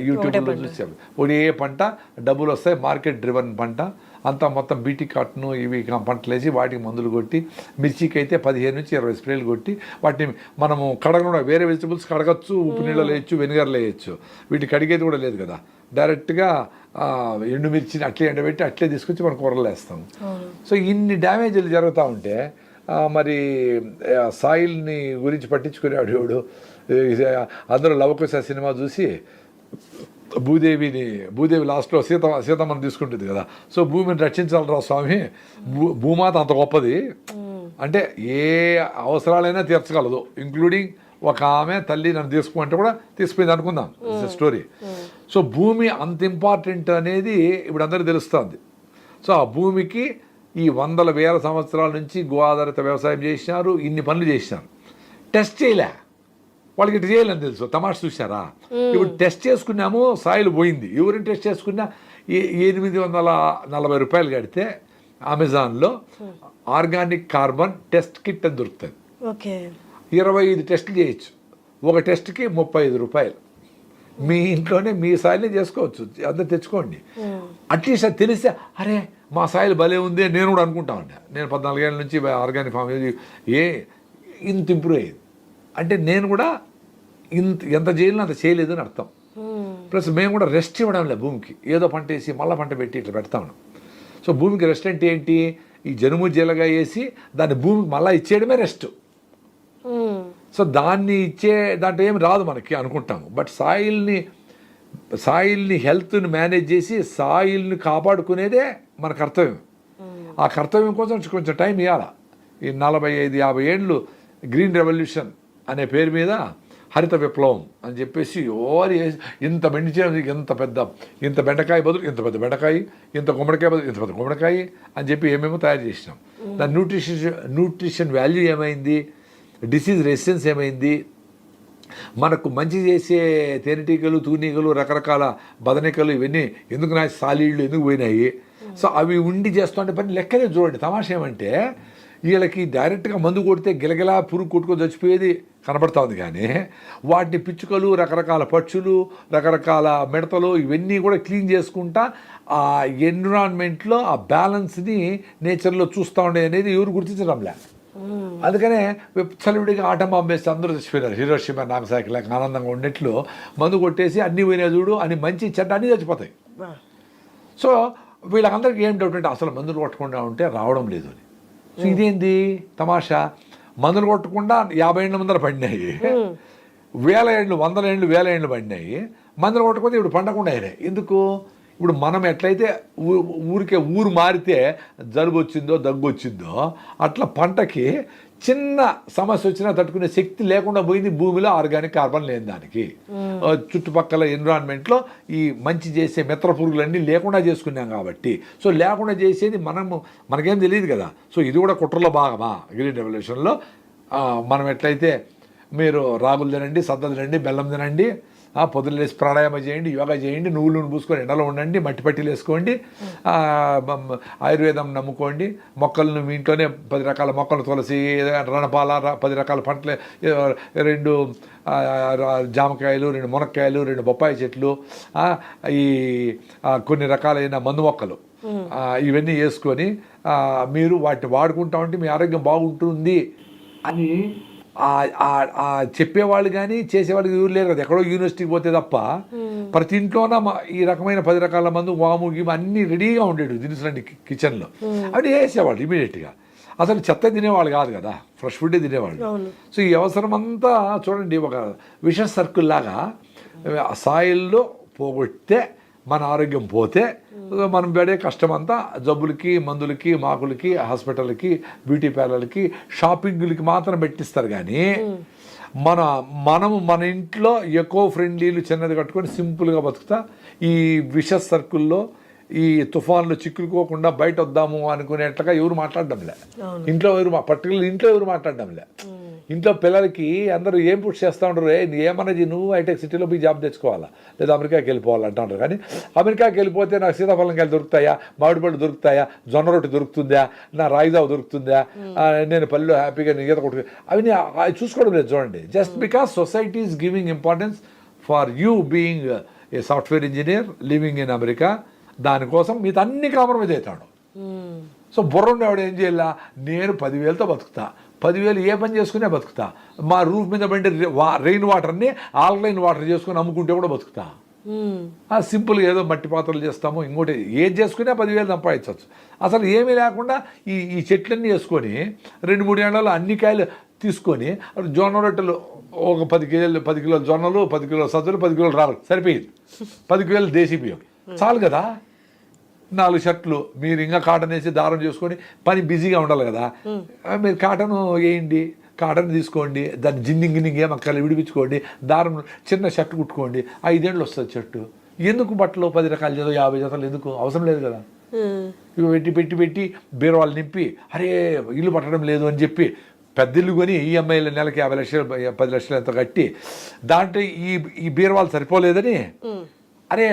యూట్యూబ్లో చూసాము. ఒకే పంట, డబ్బులు వస్తాయి, మార్కెట్ డ్రివన్ పంట అంతా. మొత్తం బీటీ కాటను ఇవి పంటలు వేసి వాటికి మందులు కొట్టి, మిర్చికి అయితే 15 నుంచి 20 స్ప్రేలు కొట్టి వాటిని మనము కడగకుండా వేరే వెజిటబుల్స్ కడగచ్చు, ఉప్పు నీళ్ళలో వేయచ్చు, వెనిగర్లో వేయచ్చు. వీటికి కడిగేది కూడా లేదు కదా, డైరెక్ట్గా ఎండుమిర్చిని అట్లే ఎండబెట్టి అట్లే తీసుకొచ్చి మనం కూరలు వేస్తాము. సో ఇన్ని డ్యామేజ్లు జరుగుతూ ఉంటే మరి సాయిల్ని గురించి పట్టించుకునేవాడు ఎవడు? అందరూ లవకుశ సినిమా చూసి భూదేవి లాస్ట్లో సీతమ్మని తీసుకుంటుంది కదా. సో భూమిని రక్షించాలరా స్వామి, భూమాత అంత గొప్పది అంటే ఏ అవసరాలైనా తీర్చగలదు, ఇంక్లూడింగ్ ఒక ఆమె తల్లి నన్ను తీసుకుంటే కూడా తీసుకుపోయింది అనుకుందాం స్టోరీ. సో భూమి అంత ఇంపార్టెంట్ అనేది ఇప్పుడు అందరికీ తెలుస్తుంది. సో ఆ భూమికి ఈ 100,000 సంవత్సరాల నుంచి గో ఆధారిత వ్యవసాయం చేసినారు, ఇన్ని పనులు చేసినారు. టెస్ట్ చేయలే, వాళ్ళకి ఇటు చేయాలని తెలుసు. తమాషా చూసారా? ఇప్పుడు టెస్ట్ చేసుకున్నాము, సాయిల్ పోయింది. ఎవరిని టెస్ట్ చేసుకున్నా 840 రూపాయలు కడితే అమెజాన్లో ఆర్గానిక్ కార్బన్ టెస్ట్ కిట్ అని దొరుకుతుంది. 25 టెస్టులు చేయొచ్చు, ఒక టెస్ట్కి 35 రూపాయలు. మీ ఇంట్లోనే మీ సాయిల్ని చేసుకోవచ్చు, అందరు తెచ్చుకోండి. అట్లీస్ట్ అది తెలిస్తే అరే మా సాయిల్ భలే ఉంది నేను కూడా అనుకుంటా ఉండే. నేను 14 ఏళ్ళ నుంచి ఆర్గానిక్ ఫామ్ ఇంత ఇంప్రూవ్ అయ్యింది అంటే నేను కూడా ఎంత చేయాలని అంత చేయలేదు అని అర్థం. ప్లస్ మేము కూడా రెస్ట్ ఇవ్వడం లేదు భూమికి, ఏదో పంట వేసి మళ్ళీ పంట పెట్టి ఇట్లా పెడతా ఉన్నాం. సో భూమికి రెస్ట్ అంటే ఏంటి? ఈ జనుము జీలగా వేసి దాన్ని భూమికి మళ్ళీ ఇచ్చేయడమే రెస్ట్. సో దాన్ని దాంట్లో ఏమి రాదు మనకి అనుకుంటాము. బట్ సాయిల్ని సాయిల్ని హెల్త్ని మేనేజ్ చేసి సాయిల్ని కాపాడుకునేదే మన కర్తవ్యం. ఆ కర్తవ్యం కోసం కొంచెం టైం ఇవ్వాలి. ఈ 45-50 ఏళ్ళు గ్రీన్ రెవల్యూషన్ అనే పేరు మీద హరిత విప్లవం అని చెప్పేసి ఇంత బెండిచేసి ఇంత బెండకాయ బదులు ఇంత పెద్ద బెండకాయ, ఇంత గుమ్మడికాయ బదులు ఇంత పెద్ద గుమ్మడికాయ అని చెప్పి ఏమేమో తయారు చేసినాం. దాని న్యూట్రిషన్ వాల్యూ ఏమైంది, డిసీజ్ రెసిస్టెన్స్ ఏమైంది, మనకు మంచి చేసే తేనెటీగలు, తూనీగలు, రకరకాల బదనికలు ఇవన్నీ ఎందుకు నా సాలీళ్ళు ఎందుకు పోయినాయి. సో అవి ఉండి చేస్తుంటే పని లెక్కనే చూడండి. తమాషా ఏమంటే వీళ్ళకి డైరెక్ట్గా మందు కొడితే గిలగిలా పురుగు కొట్టుకొని చచ్చిపోయేది కనబడతా ఉంది, కానీ వాటిని పిచ్చుకలు, రకరకాల పక్షులు, రకరకాల మిడతలు ఇవన్నీ కూడా క్లీన్ చేసుకుంటా ఆ ఎన్విరాన్మెంట్లో ఆ బ్యాలెన్స్ని నేచర్లో చూస్తూ ఉండే అనేది ఎవరు గుర్తించడంలే. అందుకనే చలివిడిగా ఆటం బాంబు వేస్తే అందరూ చచ్చిపోయినారు. హిరోషిమా, నాగసాకి లేక ఆనందంగా ఉన్నట్లు మందు కొట్టేసి అన్ని పోయినా చూడు అని మంచి చెడ్డ అన్నీ చచ్చిపోతాయి. సో వీళ్ళకందరికీ ఏం డౌట్ అంటే అసలు మందులు కొట్టకుండా ఉంటే రావడం లేదు అని. సో ఇదేంది తమాషా, మందులు కొట్టకుండా 50 ఏళ్ళ ముందర పడినాయి, 1000 ఏళ్ళు, 100 ఏళ్ళు, 1000 ఏళ్ళు పడినాయి. మందులు కొట్టకపోతే ఇప్పుడు పండకుండా అయినాయి. ఎందుకు? ఇప్పుడు మనం ఎట్లయితే ఊరు మారితే జలుబు వచ్చిందో, దగ్గు వచ్చిందో, అట్లా పంటకి చిన్న సమస్య వచ్చినా తట్టుకునే శక్తి లేకుండా పోయింది భూమిలో. ఆర్గానిక్ కార్బన్ లేని దానికి చుట్టుపక్కల ఎన్విరాన్మెంట్లో ఈ మంచి చేసే మిత్ర పురుగులన్నీ లేకుండా చేసుకున్నాం కాబట్టి. సో లేకుండా చేసేది మనకేం తెలియదు కదా. సో ఇది కూడా కుట్రలో భాగమా గ్రీన్ రెవల్యూషన్లో. మనం ఎట్లయితే మీరు రాగులు తినండి, సద్దలు తినండి, బెల్లం తినండి, పొద్దున్న లేసి ప్రాణాయామం చేయండి, యోగా చేయండి, నువ్వుల నూనె పూసుకొని ఎండలో ఉండండి, మట్టి పట్టీలు వేసుకోండి, ఆయుర్వేదం నమ్ముకోండి, మొక్కలను మీ ఇంట్లోనే 10 రకాల మొక్కలు, తులసి, రణపాల, 10 రకాల పంటలు, 2 జామకాయలు, 2 మునక్కాయలు, 2 బొప్పాయి చెట్లు, ఈ కొన్ని రకాలైన మందు మొక్కలు, ఇవన్నీ వేసుకొని మీరు వాటిని వాడుకుంటా ఉంటే మీ ఆరోగ్యం బాగుంటుంది అని చెప్పేవాళ్ళు కానీ చేసేవాళ్ళకి ఎవరు లేరు కదా. ఎక్కడో యూనివర్సిటీకి పోతే తప్ప ప్రతి ఇంట్లోన ఈ రకమైన 10 రకాల మందు, వాము, గీము అన్నీ రెడీగా ఉండేవి దినుసులండి కిచెన్లో. అవి వేసేవాళ్ళు ఇమీడియట్గా. అసలు చెత్త తినేవాళ్ళు కాదు కదా, ఫ్రెష్ ఫుడ్డే తినేవాళ్ళు. సో ఈ అవసరం అంతా చూడండి ఒక విష సర్కిల్ లాగా సాయిల్లో పోగొట్టే మన ఆరోగ్యం పోతే మనం పడే కష్టం అంతా జబ్బులకి, మందులకి, మాకులకి, హాస్పిటల్కి, బ్యూటీ పార్లర్లకి, షాపింగ్లకి మాత్రం పెట్టిస్తారు. కానీ మన ఇంట్లో ఎకో ఫ్రెండ్లీలు చిన్నది కట్టుకొని సింపుల్గా బతుకుతా ఈ విష సర్కిల్లో ఈ తుఫాన్లు చిక్కుకోకుండా బయట వద్దాము అనుకునేట్లుగా ఎవరు మాట్లాడడంలే. ఇంట్లో ఎవరు మాట్లాడడంలే. ఇంట్లో పిల్లలకి అందరూ ఏం పుష్ చేస్తూ ఉంటారు, ఏమన్నా నువ్వు హైటెక్ సిటీలో పోయి జాబ్ తెచ్చుకోవాలా, లేదా అమెరికాకి వెళ్ళిపోవాలంటా ఉంటారు. కానీ అమెరికాకి వెళ్ళిపోతే నాకు సీతాఫలంకాయలు దొరుకుతాయా, మామిడి పళ్ళు దొరుకుతాయా, జొన్న రొట్టె దొరుకుతుందా, నా రాయిదావు దొరుకుతుందా, నేను పల్లెలో హ్యాపీగా ఈత కొట్టు, అవన్నీ చూసుకోవడం లేదు. చూడండి, just because society is giving importance for you being a software engineer living in America, దానికోసం మీతో అన్ని కాంప్రమైజ్ అవుతాడు. సో బుర్ర ఉండేవాడు ఏం చేయాల, నేను 10,000తో బతుకుతా, 10,000 ఏ పని చేసుకునే బతుకుతా, మా రూఫ్ మీద పడి రెయిన్ వాటర్ని ఆల్కలైన్ వాటర్ చేసుకుని అమ్ముకుంటే కూడా బతుకుతా. సింపుల్గా ఏదో మట్టి పాత్రలు చేస్తాము, ఇంకోటి ఏది చేసుకునే 10,000 సంపాదించవచ్చు. అసలు ఏమీ లేకుండా ఈ చెట్లన్నీ వేసుకొని 2-3 ఏళ్ళలో అన్ని కాయలు తీసుకొని జొన్న రొట్టెలు ఒక 10 కిలోలు జొన్నలు, 10 కిలోలు సజ్జలు, 10 కిలోలు రాళ్ళు సరిపోయింది. 10 కిలోలు దేశీ బియ్యం చాలు కదా. 4 షర్ట్లు మీరు ఇంకా కాటన్ వేసి దారం చేసుకొని పని బిజీగా ఉండాలి కదా. మీరు కాటన్ వేయండి, కాటన్ తీసుకోండి, దాన్ని జిన్నింగ్ ఏమక్కర్లేదు విడిపించుకోండి, దారం చిన్న షర్ట్ కుట్టుకోండి, 5 ఏళ్ళు వస్తుంది షర్టు. ఎందుకు బట్టలు 10 రకాల జతలు 50 జతలు ఎందుకు అవసరం లేదు కదా. ఇవి పెట్టి బీరువాళ్ళు నింపి అరే ఇల్లు పట్టడం లేదు అని చెప్పి పెద్ద ఇల్లు కొని ఈఎంఐలు నెలకి 50 లక్షలు 10 లక్షలు ఎంత కట్టి దాంట్లో ఈ బీరువాళ్ళు సరిపోలేదని అరే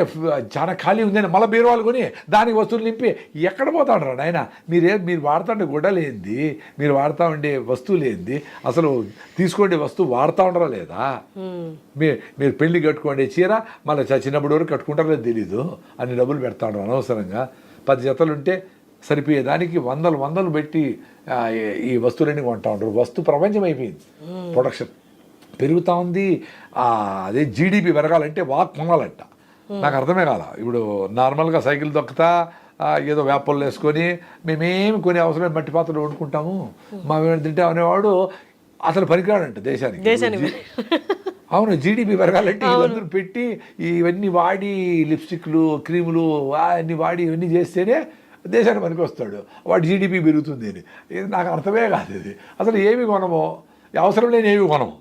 చాలా ఖాళీ ఉందని మళ్ళీ బీరువాళ్ళు కొని దానికి వస్తువులు నింపి ఎక్కడ పోతాడు రా నాయన. మీరు వాడుతుండే గుడ్డలేంది, మీరు వాడుతూ ఉండే వస్తువులు ఏంది, అసలు తీసుకోండి వస్తువు వాడుతూ ఉండరా లేదా. మీరు పెళ్లి కట్టుకోండి చీర మళ్ళీ చిన్నప్పటి వరకు కట్టుకుంటారో లేదు తెలీదు, అన్ని డబ్బులు పెడతా ఉండరు అనవసరంగా. 10 జతలు ఉంటే సరిపోయేదానికి వందలు పెట్టి ఈ వస్తువులన్నీ కొంటా ఉంటారు. వస్తు ప్రపంచం అయిపోయింది, ప్రొడక్షన్ పెరుగుతూ ఉంది. అదే జీడిపి పెరగాలంటే వాక్ కొనాలంట. నాకు అర్థమే కాల. ఇప్పుడు నార్మల్గా సైకిల్ దొక్కుతా ఏదో వేపలు వేసుకొని మేమేమి కొన్ని అవసరమైన మట్టి పాత్రలు వండుకుంటాము, మా తింటాం అనేవాడు అసలు పనికిరాడంట దేశానికి. అవును, జీడిపి పెరగాలంటే ఇవన్నీ పెట్టి ఇవన్నీ వాడి లిప్స్టిక్లు క్రీములు అన్నీ వాడి ఇవన్నీ చేస్తేనే దేశానికి పనికి వస్తాడు, వాడి జీడిపి పెరుగుతుంది అని. ఇది నాకు అర్థమే కాదు. ఇది అసలు ఏమి కొనమో, అవసరం లేని ఏమి కొనము,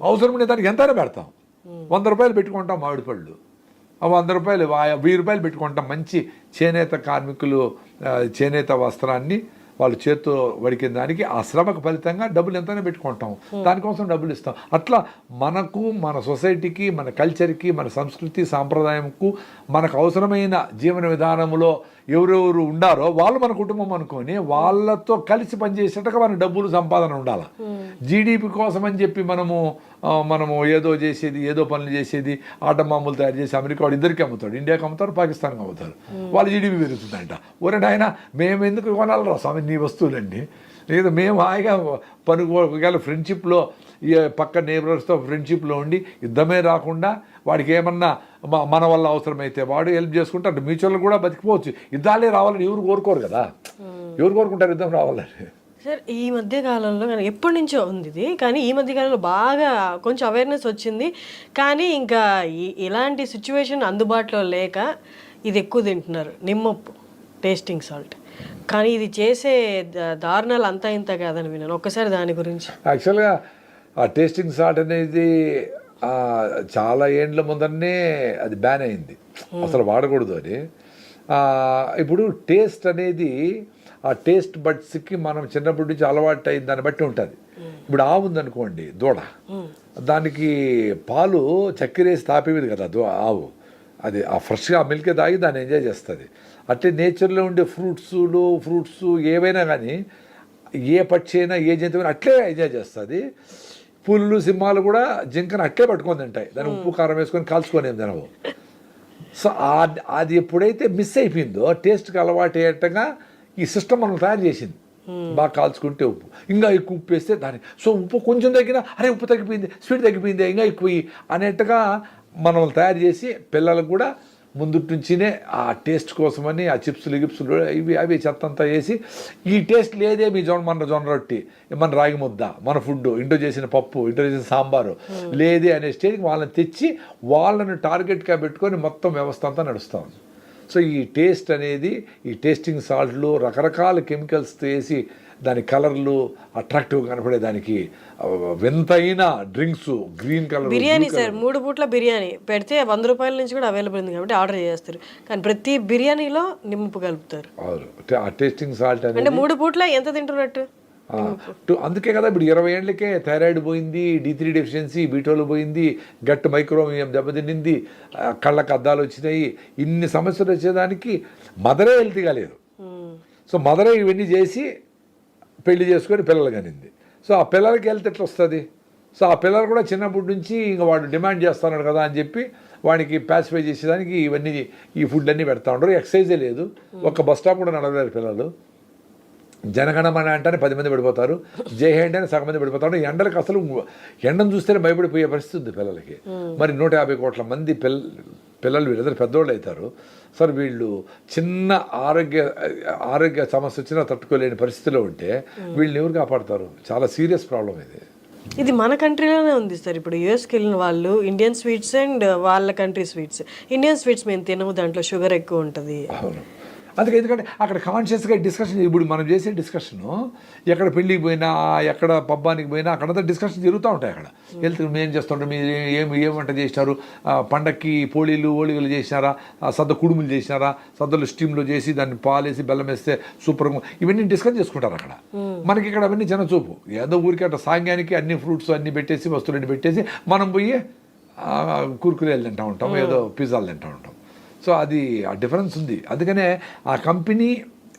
అవసరం లేని దానికి ఎంతైనా పెడతాం. 100 రూపాయలు పెట్టుకుంటాం మామిడి పళ్ళు, 100 రూపాయలు 1000 రూపాయలు పెట్టుకుంటాం మంచి చేనేత కార్మికులు చేనేత వస్త్రాన్ని వాళ్ళు చేత్తో వడికిన దానికి ఆ శ్రమకు ఫలితంగా డబ్బులు ఎంతైనా పెట్టుకుంటాం, దానికోసం డబ్బులు ఇస్తాం. అట్లా మనకు, మన సొసైటీకి, మన కల్చర్కి, మన సంస్కృతి సాంప్రదాయంకు, మనకు అవసరమైన జీవన విధానంలో ఎవరెవరు ఉండారో వాళ్ళు మన కుటుంబం అనుకొని వాళ్ళతో కలిసి పనిచేసేట్టుగా మన డబ్బులు సంపాదన ఉండాలి. జీడిపి కోసం అని చెప్పి మనము ఏదో చేసేది, ఏదో పనులు చేసేది, ఆటమామూలు తయారు చేసి అమెరికా వాడు ఇద్దరికి అమ్ముతాడు, ఇండియాకి అమ్ముతారు, పాకిస్తాన్కి అమ్ముతారు, వాళ్ళ జీడిపి పెరుగుతుందంట. ఒరే ఆయన మేము ఎందుకు కొనాలరా స్వామి నీ వస్తువులన్నీ, లేదా మేము హాయిగా పనుకోగల ఫ్రెండ్షిప్లో ఈ పక్క నేబర్స్తో ఫ్రెండ్షిప్లో ఉండి యుద్ధమే రాకుండా వాడికి ఏమన్నా మన వల్ల అవసరమైతే వాడు హెల్ప్ చేసుకుంటే అటు మ్యూచువల్ కూడా బతికిపోవచ్చు. యుద్ధాలే రావాలని ఎవరు కోరుకోరు కదా, ఎవరు కోరుకుంటారు యుద్ధం రావాలని? సార్ ఈ మధ్య కాలంలో కానీ ఎప్పటి నుంచో ఉంది ఇది, కానీ ఈ మధ్య కాలంలో బాగా కొంచెం అవేర్నెస్ వచ్చింది. కానీ ఇంకా ఇలాంటి సిచ్యువేషన్ అందుబాటులో లేక ఇది ఎక్కువ తింటున్నారు, నిమ్మప్పు టేస్టింగ్ సాల్ట్. కానీ ఇది చేసే దారుణాలు అంతా ఇంత కాదని విన్నాను. ఒక్కసారి దాని గురించి. యాక్చువల్గా ఆ టేస్టింగ్ సాల్ట్ అనేది చాలా ఏండ్ల ముందరనే అది బ్యాన్ అయింది, అసలు వాడకూడదు అని. ఇప్పుడు టేస్ట్ అనేది ఆ టేస్ట్ బడ్స్కి మనం చిన్నప్పటి నుంచి అలవాటు అయిన దాన్ని బట్టి ఉంటుంది. ఇప్పుడు ఆవు ఉందనుకోండి, దూడ, దానికి పాలు చక్కెర వేసి తాపేది కదా ఆవు, అది ఆ ఫ్రెష్గా మిల్క్ తాగి దాన్ని ఎంజాయ్ చేస్తుంది. అట్లే నేచర్లో ఉండే ఫ్రూట్స్ ఏవైనా కానీ, ఏ పక్షి అయినా ఏ జంతువుని అట్లే ఎంజాయ్ చేస్తుంది. పులులు సింహాలు కూడా జింకను అట్లే పట్టుకొని తింటాయి, దాన్ని ఉప్పు కారం వేసుకొని కాల్చుకొని ఏం తినవు. సో అది ఎప్పుడైతే మిస్ అయిపోయిందో, టేస్ట్కి అలవాటు అయ్యేట్టుగా ఈ సిస్టమ్ మనం తయారు చేసింది. బాగా కాల్చుకుంటే ఉప్పు, ఇంకా ఎక్కువ ఉప్పు వేస్తే దాన్ని, సో ఉప్పు కొంచెం తగ్గినా అరే ఉప్పు తగ్గిపోయింది, స్వీట్ తగ్గిపోయింది, ఇంకా ఎక్కువ అనేట్టుగా మనం తయారు చేసి పిల్లలకు కూడా ముందు నుంచినే ఆ టేస్ట్ కోసమని ఆ చిప్స్లు గిప్స్లు అవి చెత్తంతా వేసి, ఈ టేస్ట్ లేదే మీ మన జొన్న రొట్టి, మన రాగి ముద్ద, మన ఫుడ్, ఇంట్లో చేసిన పప్పు, ఇంట్లో చేసిన సాంబారు లేదే అనే స్టేజ్కి వాళ్ళని తెచ్చి వాళ్ళని టార్గెట్గా పెట్టుకొని మొత్తం వ్యవస్థ అంతా నడుస్తూ ఉంది. సో ఈ టేస్ట్ అనేది, ఈ టేస్టింగ్ సాల్ట్లు రకరకాల కెమికల్స్ వేసి దాని కలర్లు అట్రాక్టివ్గా కనపడే దానికి వింతైన drinks, green colour biryani sir 3 పూట్ల బిర్యానీ పెడితే 100 రూపాయల నుంచి కూడా అవైలబుల్ ఉంది కాబట్టి ఆర్డర్ చేస్తారు. కానీ ప్రతి బిర్యానీలో నిమ్మపు కలుపుతారు. ఆ టేస్టింగ్ సాల్ట్ అంటే 3 పూట్ల ఎంత తింటున్నట్టు. అందుకే కదా ఇప్పుడు 20 ఏళ్ళకే థైరాయిడ్ పోయింది, D3 డెఫిషియన్సీ, B12 పోయింది, గట్ మైక్రోమియం దెబ్బతిన్నింది, కళ్ళకు అద్దాలు వచ్చినాయి, ఇన్ని సమస్యలు వచ్చేదానికి మదరే హెల్తీగా లేదు. సో మదరే ఇవన్నీ చేసి పెళ్లి చేసుకొని పిల్లలు కనింది. సో ఆ పిల్లలకి హెల్త్ ఎట్లా వస్తుంది? సో ఆ పిల్లలు కూడా చిన్నప్పటి నుంచి ఇంకా వాడు డిమాండ్ చేస్తున్నాడు కదా అని చెప్పి వాడికి ప్యాసిఫై చేసేదానికి ఇవన్నీ ఈ ఫుడ్ అన్నీ పెడతా ఉంటారు. ఎక్సర్సైజే లేదు, ఒక బస్ స్టాప్ కూడా నడవలేరు పిల్లలు. జనగణమన అంటేనే 10 మంది పడిపోతారు, జై హే అంటేనే సగం మంది పడిపోతారు. ఎండలకు అసలు ఎండను చూస్తేనే భయపడిపోయే పరిస్థితి ఉంది పిల్లలకి. మరి 150 కోట్ల మంది పిల్లలు వీళ్ళందరూ పెద్దోళ్ళు అవుతారు. సార్ వీళ్ళు చిన్న ఆరోగ్య సమస్య వచ్చినా తట్టుకోలేని పరిస్థితిలో ఉంటే వీళ్ళని ఎవరు కాపాడతారు? చాలా సీరియస్ ప్రాబ్లం ఇది. ఇది మన కంట్రీలోనే ఉంది సార్. ఇప్పుడు యూఎస్కి వెళ్ళిన వాళ్ళు ఇండియన్ స్వీట్స్ అండ్ వాళ్ళ కంట్రీ స్వీట్స్, ఇండియన్ స్వీట్స్ మేము తినము, దాంట్లో షుగర్ ఎక్కువ ఉంటుంది. అవును, అందుకే ఎందుకంటే అక్కడ కాన్షియస్గా డిస్కషన్, ఇప్పుడు మనం చేసే డిస్కషను ఎక్కడ పెళ్ళికి పోయినా, ఎక్కడ పబ్బానికి పోయినా అక్కడంతా డిస్కషన్ జరుగుతూ ఉంటాయి. అక్కడ హెల్త్ మేము చేస్తుంటాం, మీరు ఏం వంట చేసినారు, పండక్కి ఓళిగలు చేసినారా, సద్ద కుడుములు చేసినారా, సద్దలు స్టీమ్లో చేసి దాన్ని పాలేసి బెల్లం వేస్తే సూపర్గా, ఇవన్నీ డిస్కస్ చేసుకుంటారు అక్కడ. మనకి ఇక్కడ అవన్నీ జనచూపు, ఏదో ఊరికి అట్లా సాంగ్యానికి అన్ని ఫ్రూట్స్ అన్నీ పెట్టేసి వస్తువులన్నీ పెట్టేసి మనం పోయి కుర్కురేలు తింటూ ఉంటాం, ఏదో పిజ్జాలు తింటూ ఉంటాం. సో అది ఆ డిఫరెన్స్ ఉంది. అందుకనే ఆ కంపెనీ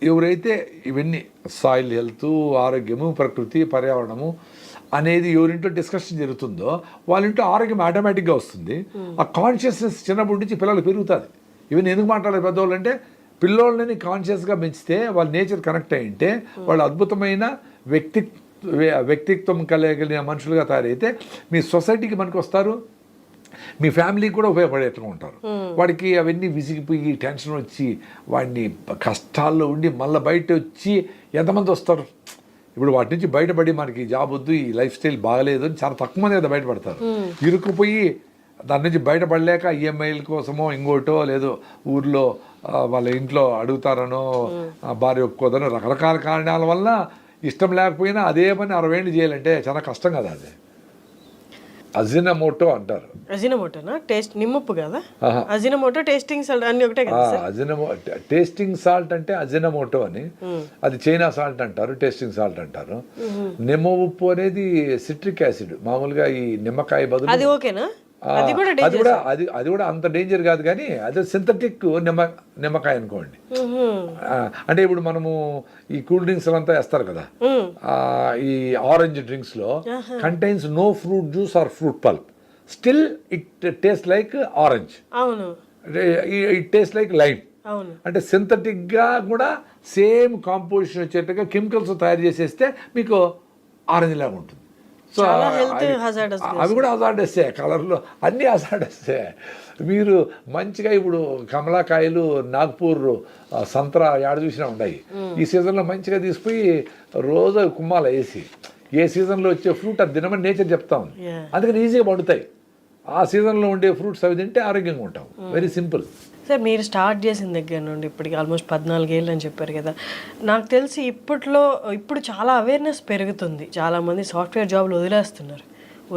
ఎవరైతే ఇవన్నీ సాయిల్ హెల్త్, ఆరోగ్యము, ప్రకృతి, పర్యావరణము అనేది ఎవరింటో డిస్కషన్ జరుగుతుందో వాళ్ళింటో ఆరోగ్యం ఆటోమేటిక్గా వస్తుంది. ఆ కాన్షియస్నెస్ చిన్నప్పటి నుంచి పిల్లలు పెరుగుతుంది. ఇవన్నీ ఎందుకు మాట్లాడారు పెద్దవాళ్ళు అంటే, పిల్లోళ్ళని కాన్షియస్గా పెంచితే వాళ్ళ నేచర్ కనెక్ట్ అయ్యింటే వాళ్ళు అద్భుతమైన వ్యక్తిత్వం కలిగిన మనుషులుగా తయారైతే మీ సొసైటీకి మనకు వస్తారు, మీ ఫ్యామిలీకి కూడా ఉపయోగపడేట్టుగా ఉంటారు. వాడికి అవన్నీ విసిగిపోయి టెన్షన్ వచ్చి వాడిని కష్టాల్లో ఉండి మళ్ళీ బయట వచ్చి ఎంతమంది వస్తారు? ఇప్పుడు వాటి నుంచి బయటపడి మనకి జాబ్ వద్దు, ఈ లైఫ్ స్టైల్ బాగలేదు అని చాలా తక్కువ మంది కదా బయటపడతారు. ఇరుక్కుపోయి దాని నుంచి బయటపడలేక ఈఎంఐల కోసమో ఇంకోటో లేదో ఊర్లో వాళ్ళ ఇంట్లో అడుగుతారనో భార్య ఒప్పుకోదనో రకరకాల కారణాల వల్ల ఇష్టం లేకపోయినా అదే పని 60 ఏళ్ళు చేయాలంటే చాలా కష్టం కదా. అది అజినమోటో అంటారు. అజినమోటోనా? టేస్ట్ నిమ్మప్పు కదా అజినమోటో, టేస్టింగ్ సాల్ట్ అన్ని ఒకటే కదా. టేస్టింగ్ సాల్ట్ అంటే అజినమోటో అని, అది చైనా సాల్ట్ అంటారు, టేస్టింగ్ సాల్ట్ అంటారు. నిమ్మ ఉప్పు అనేది సిట్రిక్ యాసిడ్, మామూలుగా ఈ నిమ్మకాయ బదులు. అది ఓకేనా? అది కూడా అంత డేంజర్ కాదు, కానీ అదే సింథటిక్ నిమ్మకాయ అనుకోండి. అంటే ఇప్పుడు మనము ఈ కూల్ డ్రింక్స్ అంతా వేస్తారు కదా, ఈ ఆరెంజ్ డ్రింక్స్ లో contains no fruit juice or fruit pulp, still it taste like orange, it taste like lime. అంటే సింథటిక్ గా కూడా సేమ్ కాంపోజిషన్ వచ్చేట్టుగా కెమికల్స్ తయారు చేసేస్తే మీకు ఆరెంజ్ లాగా ఉంటుంది. సో అవి కూడా హజార్డస్సే, కలర్లో అన్నీ హజార్డస్సే. మీరు మంచిగా ఇప్పుడు కమలాకాయలు, నాగ్పూర్ సంత్రా ఏడ చూసినా ఉన్నాయి. ఈ సీజన్లో మంచిగా తీసుకుపోయి రోజు కుమ్మాల వేసి, ఏ సీజన్లో వచ్చే ఫ్రూట్ అది తినమని నేచర్ చెప్తా ఉంది. అందుకని ఈజీగా పండుతాయి. ఆ సీజన్లో ఉండే ఫ్రూట్స్ అవి తింటే ఆరోగ్యంగా ఉంటాం. Very simple. సార్, మీరు స్టార్ట్ చేసిన దగ్గర నుండి ఇప్పటికి ఆల్మోస్ట్ 14 ఏళ్ళు అని చెప్పారు కదా. నాకు తెలిసి ఇప్పుడు చాలా అవేర్నెస్ పెరుగుతుంది. చాలామంది సాఫ్ట్వేర్ జాబ్లు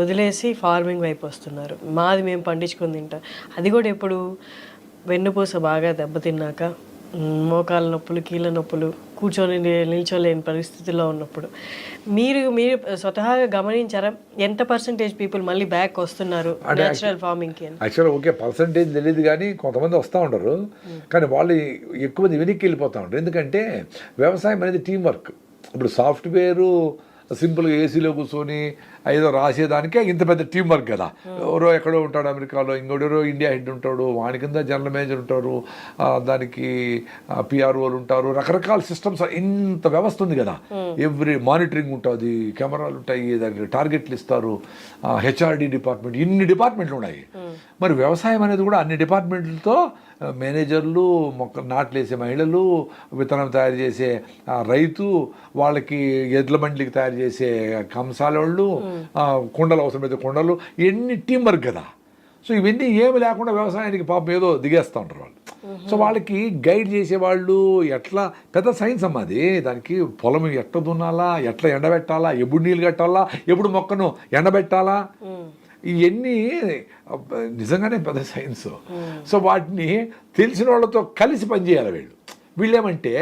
వదిలేసి ఫార్మింగ్ వైపు వస్తున్నారు. మాది మేము పండించుకొని తింటాం. అది కూడా ఇప్పుడు వెన్నుపూస బాగా దెబ్బతిన్నాక, మోకాళ్ళ నొప్పులు, కీళ్ళ నొప్పులు, కూర్చొని నిల్చోలేని పరిస్థితిలో ఉన్నప్పుడు మీరు స్వతహాగా గమనించారా ఎంత పర్సెంటేజ్ పీపుల్ మళ్ళీ బ్యాక్ వస్తున్నారు నేచురల్ ఫార్మింగ్కి? యాక్చువల్గా ఓకే, పర్సంటేజ్ తెలియదు, కానీ కొంతమంది వస్తూ ఉండరు. కానీ వాళ్ళు ఎక్కువ మంది వెనక్కి వెళ్ళిపోతూ ఉంటారు. ఎందుకంటే వ్యవసాయం అనేది టీం వర్క్. ఇప్పుడు సాఫ్ట్వేరు సింపుల్గా ఏసీలో కూర్చొని ఏదో రాసేదానికే ఇంత పెద్ద టీం వర్క్ కదా. ఎవరో ఎక్కడో ఉంటాడు అమెరికాలో, ఇంకోడెవరో ఇండియా హెడ్ ఉంటాడు, వాని కింద జనరల్ మేనేజర్ ఉంటారు, దానికి పిఆర్ఓలు ఉంటారు, రకరకాల సిస్టమ్స్, ఇంత వ్యవస్థ ఉంది కదా. ఎవ్రీ మానిటరింగ్ ఉంటుంది, కెమెరాలు ఉంటాయి, దానికి టార్గెట్లు ఇస్తారు, హెచ్ఆర్డి డిపార్ట్మెంట్, ఇన్ని డిపార్ట్మెంట్లు ఉన్నాయి. మరి వ్యవసాయం అనేది కూడా అన్ని డిపార్ట్మెంట్లతో మేనేజర్లు, నాట్లు వేసే మహిళలు, విత్తనం తయారు చేసే రైతు, వాళ్ళకి ఎడ్ల బండ్లకి తయారు చేసే కంసాలోళ్ళు, కుండలు అవసరమైతే కుండలు, ఎన్ని టీం వర్క్ కదా. సో ఇవన్నీ ఏమి లేకుండా వ్యవసాయానికి పాపం ఏదో దిగేస్తూ ఉంటారు వాళ్ళు. సో వాళ్ళకి గైడ్ చేసేవాళ్ళు, ఎట్లా పెద్ద సైన్స్ అమ్మా అది. దానికి పొలం ఎట్లా దున్నాలా, ఎట్లా ఎండబెట్టాలా, ఎప్పుడు నీళ్ళు కట్టాలా, ఎప్పుడు మొక్కను ఎండబెట్టాలా, ఇవన్నీ నిజంగానే పెద్ద సైన్స్. సో వాటిని తెలిసిన వాళ్ళతో కలిసి పనిచేయాలి వీళ్ళేమంటే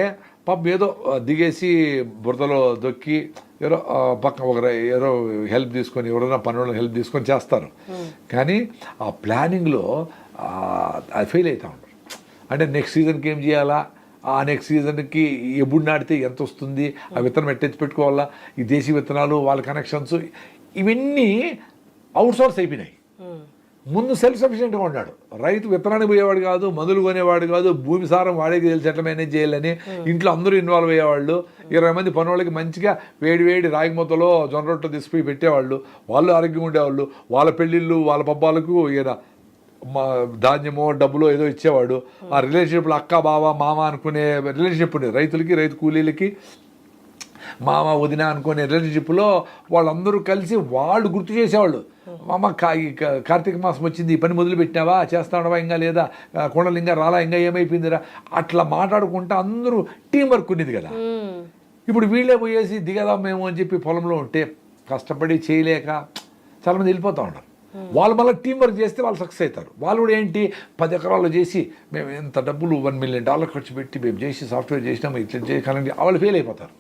పాపం ఏదో దిగేసి బురదలో దొక్కి ఎవరో పక్క ఎవరో హెల్ప్ తీసుకొని, ఎవరైనా పనులను హెల్ప్ తీసుకొని చేస్తారు. కానీ ఆ ప్లానింగ్లో అది ఫెయిల్ అవుతూ ఉంటారు. అంటే నెక్స్ట్ సీజన్కి ఏం చేయాలా, ఆ నెక్స్ట్ సీజన్కి ఎప్పుడు నాటితే ఎంత వస్తుంది, ఆ విత్తనం ఎట్టెత్తి పెట్టుకోవాలా, ఈ దేశీ విత్తనాలు, వాళ్ళ కనెక్షన్స్, ఇవన్నీ అవుట్సోర్స్ అయిపోయినాయి. ముందు సెల్ఫ్ సఫిషియెంట్గా ఉన్నాడు రైతు. విత్తనానికి పోయేవాడు కాదు, మందులు కొనేవాడు కాదు, భూమి సారం వాడేకి తెలిసి ఎట్లా మేనేజ్ చేయాలని ఇంట్లో అందరూ ఇన్వాల్వ్ అయ్యేవాళ్ళు. 20 మంది పనులకి మంచిగా వేడి రాగి మూతలో జొన్న రొట్టె తీసుకుపోయి పెట్టేవాళ్ళు. వాళ్ళు ఆరోగ్యంగా ఉండేవాళ్ళు. వాళ్ళ పెళ్ళిళ్ళు, వాళ్ళ పబ్బాలకు ఈయన ధాన్యమో డబ్బులో ఏదో ఇచ్చేవాడు. ఆ రిలేషన్షిప్లో అక్క, బావ, మామ అనుకునే రిలేషన్షిప్ ఉండేది రైతులకి, రైతు కూలీలకి. మామ, వదిన అనుకునే రిలేషన్షిప్లో వాళ్ళందరూ కలిసి వాళ్ళు గుర్తు చేసేవాళ్ళు. మామ, కార్తీక మాసం వచ్చింది, ఈ పని మొదలు పెట్టినావా, చేస్తావా, ఇంకా లేదా, కొండలు ఇంకా రాలా, ఇంకా ఏమైపోయిందిరా, అట్లా మాట్లాడుకుంటా అందరూ టీం వర్క్ ఉండేది కదా. ఇప్పుడు వీళ్ళే పోయేసి దిగదాం మేము అని చెప్పి పొలంలో ఉంటే కష్టపడి చేయలేక చాలామంది వెళ్ళిపోతూ ఉంటారు. వాళ్ళు మళ్ళీ టీం వర్క్ చేస్తే వాళ్ళు సక్సెస్ అవుతారు. వాళ్ళు కూడా ఏంటి 10 ఎకరాల్లో చేసి మేము ఎంత డబ్బులు $1 million ఖర్చు పెట్టి మేము చేసి సాఫ్ట్వేర్ చేసినాము, ఇట్లా చేయగలండి, వాళ్ళు ఫెయిల్ అయిపోతారు.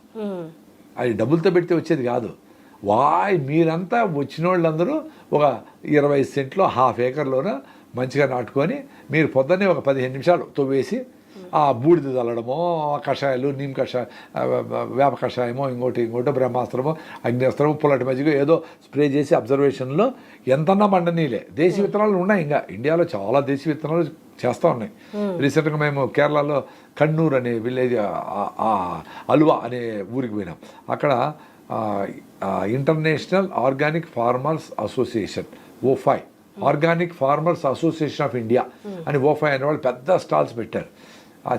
అది డబ్బులతో పెడితే వచ్చేది కాదు. మీరంతా వచ్చిన వాళ్ళందరూ ఒక 20 సెంట్లో 1/2 acre మంచిగా నాటుకొని మీరు పొద్దున్నే ఒక 15 నిమిషాలు తవ్వేసి ఆ బూడిద చల్లడమో, కషాయాలు, నీమ్ కషాయం, వేప కషాయమో, ఇంకోటో బ్రహ్మాస్త్రమో, అగ్నేస్త్రమో, పుల్లటి మజ్జిగ ఏదో స్ప్రే చేసి అబ్జర్వేషన్లో ఎంతన్నా పండనీలే. దేశీ విత్తనాలు ఉన్నాయి, ఇంకా ఇండియాలో చాలా దేశీ విత్తనాలు చేస్తూ ఉన్నాయి. రీసెంట్గా మేము కేరళలో కన్నూర్ అనే విలేజ్, అల్వా అనే ఊరికి పోయినాం. అక్కడ international organic farmers association, organic farmers association of India అని అనేవాళ్ళు పెద్ద స్టాల్స్ పెట్టారు.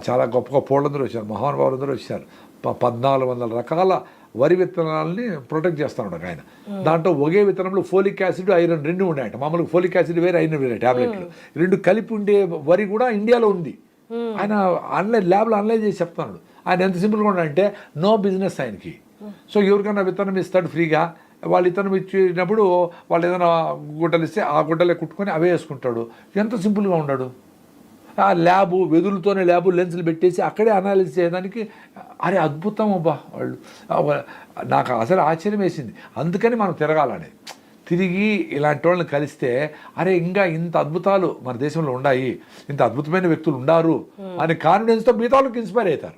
చాలా గొప్ప గొప్ప వాళ్ళందరూ వచ్చారు, మహానుభావులందరూ వచ్చారు. 1400 రకాల వరి విత్తనాలని ప్రొటెక్ట్ చేస్తూ ఉంటారు ఆయన. దాంట్లో ఒకే విత్తనంలో ఫోలిక్ యాసిడ్, ఐరన్ రెండు ఉన్నాయంట. మామూలుగా ఫోలిక్ యాసిడ్ వేరే, ఐరన్ వేరే ట్యాబ్లెట్లు, రెండు కలిపి ఉండే వరి కూడా ఇండియాలో ఉంది. ఆయన ల్యాబ్లో అనలైజ్ చేసి చెప్తున్నాడు. ఆయన ఎంత సింపుల్గా ఉన్నాడంటే నో బిజినెస్ ఆయనకి. సో ఎవరికైనా విత్తనం ఇస్తాడు ఫ్రీగా, వాళ్ళు విత్తనం ఇచ్చినప్పుడు వాళ్ళు ఏదైనా గుడ్డలు ఇస్తే ఆ గుడ్డలే కుట్టుకొని అవే వేసుకుంటాడు. ఎంత సింపుల్గా ఉన్నాడు. ఆ ల్యాబు వెదులతోనే ల్యాబు లెన్సులు పెట్టేసి అక్కడే అనాలిసిస్ చేయడానికి, అరే అద్భుతం అబ్బా వాళ్ళు. నాకు అసలు ఆశ్చర్యం వేసింది. అందుకని మనం తిరగాలని, తిరిగి ఇలాంటి వాళ్ళని కలిస్తే అరే ఇంకా ఇంత అద్భుతాలు మన దేశంలో ఉన్నాయి, ఇంత అద్భుతమైన వ్యక్తులు ఉన్నారు అనే కాన్ఫిడెన్స్తో మిగతా వాళ్ళకి ఇన్స్పైర్ అవుతారు.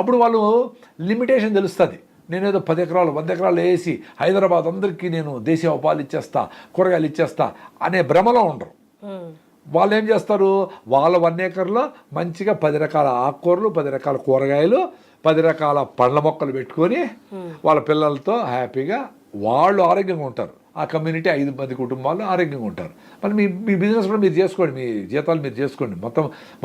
అప్పుడు వాళ్ళు లిమిటేషన్ తెలుస్తుంది. నేనేదో 10 ఎకరాలు 100 ఎకరాలు వేసి హైదరాబాద్ అందరికీ నేను దేశీయ ఉపాధి ఇచ్చేస్తా, కూరగాయలు ఇచ్చేస్తా అనే భ్రమలో ఉండరు. వాళ్ళు ఏం చేస్తారు, వాళ్ళ 1 ఎకర్లో మంచిగా 10 రకాల ఆకుకూరలు, 10 రకాల కూరగాయలు, 10 రకాల పండ్ల మొక్కలు పెట్టుకొని వాళ్ళ పిల్లలతో హ్యాపీగా వాళ్ళు ఆరోగ్యంగా ఉంటారు. ఆ కమ్యూనిటీ 5 మంది కుటుంబాలు ఆరోగ్యంగా ఉంటారు. మళ్ళీ మీ బిజినెస్ కూడా మీరు చేసుకోండి, మీ జీతాలు మీరు చేసుకోండి.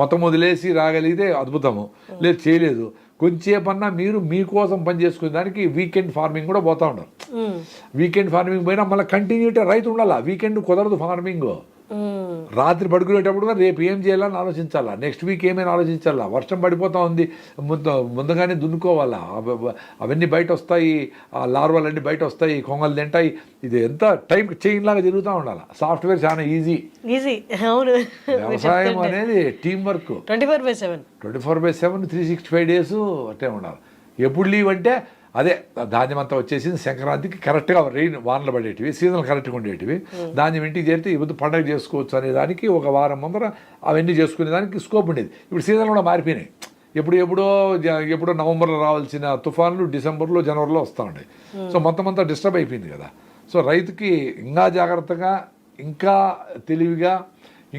మొత్తం వదిలేసి రాగలిగితే అద్భుతము, లేదు చేయలేదు కొంచెంసేపన్నా మీరు మీకోసం పని చేసుకునే దానికి వీకెండ్ ఫార్మింగ్ కూడా పోతూ ఉంటారు. వీకెండ్ ఫార్మింగ్ పోయినా మళ్ళీ కంటిన్యూటీ రైతు ఉండాలా. వీకెండ్ కుదరదు ఫార్మింగ్. రాత్రి పడుకునేటప్పుడు రేపు ఏం చేయాలని ఆలోచించాలా, నెక్స్ట్ వీక్ ఏమైనా ఆలోచించాలా. వర్షం పడిపోతూ ఉంది, ముందుగానే దున్నుకోవాలా. అవన్నీ బయట వస్తాయి, ఆ లార్వాలన్నీ బయట వస్తాయి, కొంగలు తింటాయి. ఇది ఎంత టైం చైన్ లాగా తిరుగుతూ ఉండాలి. సాఫ్ట్వేర్ చాలా ఈజీ. అవును. వ్యవసాయం అనేది టీం వర్క్. 24/7 365 days అట్టే ఉండాలి. ఎప్పుడు లీవ్ అంటే అదే ధాన్యం అంతా వచ్చేసింది సంక్రాంతికి కరెక్ట్గా వానలు పడేటివి, సీజన్లు కరెక్ట్గా ఉండేటివి. ధాన్యం ఇంటికి చేరితే ఇప్పుడు పండగ చేసుకోవచ్చు అనే దానికి ఒక వారం ముందర అవన్నీ చేసుకునే దానికి స్కోప్ ఉండేది. ఇప్పుడు సీజన్లు కూడా మారిపోయినాయి. ఎప్పుడో నవంబర్లో రావాల్సిన తుఫాన్లు డిసెంబర్లో జనవరిలో వస్తూ ఉంటాయి. సో మొత్తం అంతా డిస్టర్బ్ అయిపోయింది కదా. సో రైతుకి ఇంకా జాగ్రత్తగా, ఇంకా తెలివిగా,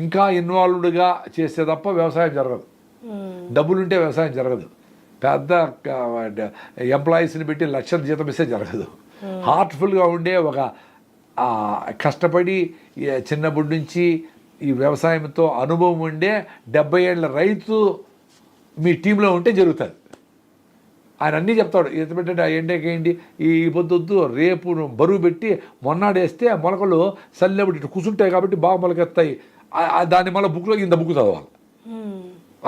ఇంకా ఇన్వాల్వ్డ్గా చేస్తే తప్ప వ్యవసాయం జరగదు. డబ్బులుంటే వ్యవసాయం జరగదు. పెద్ద ఎంప్లాయీస్ని పెట్టి లక్షల జీతం ఇస్తే జరగదు. హార్ట్ఫుల్గా ఉండే ఒక కష్టపడి చిన్నప్పటి నుంచి ఈ వ్యవసాయంతో అనుభవం ఉండే 70 ఏళ్ళ రైతు మీ టీంలో ఉంటే జరుగుతుంది. ఆయన అన్నీ చెప్తాడు. ఎంత పెట్టండి ఎండకేయండి, ఈ పొద్దు రేపు బరువు పెట్టి మొన్నాడేస్తే మొలకలు సల్లెబడి కూర్చుంటాయి కాబట్టి బాగా మొలకెత్తాయి. దాన్ని మళ్ళీ బుక్లో ఇంత బుక్ చదవాలి.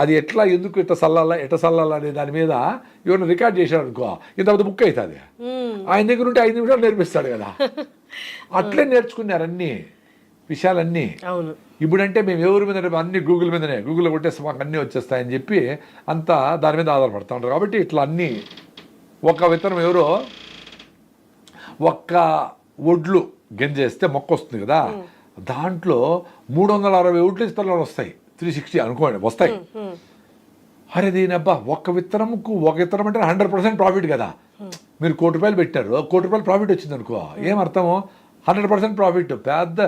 అది ఎట్లా, ఎందుకు ఎట్ట సల్లాలా అనే దాని మీద ఎవరైనా రికార్డ్ చేశాడు అనుకో ఇంత పెద్ద బుక్ అవుతుంది. ఆయన దగ్గర ఉంటే 5 నిమిషాలు నేర్పిస్తాడు కదా. అట్లే నేర్చుకున్నారు అన్ని విషయాలన్నీ. ఇప్పుడంటే మేము ఎవరి మీద అన్ని గూగుల్లో కొట్టేస్తే మాకు అన్నీ వచ్చేస్తాయని చెప్పి అంతా దాని మీద ఆధారపడుతూ ఉంటారు. కాబట్టి ఇట్లా అన్నీ ఒక విత్తనం ఎవరో ఒక్క ఒడ్లు గింజేస్తే మొక్క వస్తుంది కదా, దాంట్లో 360 ఒడ్లు విత్తనాలు వస్తాయి. 360 అనుకోండి వస్తాయి. అరే దీనబ్బా ఒక విత్తనం అంటే 100% ప్రాఫిట్ కదా. మీరు ₹1,00,000 పెట్టారు, ₹1,00,000 ప్రాఫిట్ వచ్చింది అనుకో, ఏం అర్థము 100% ప్రాఫిట్. పెద్ద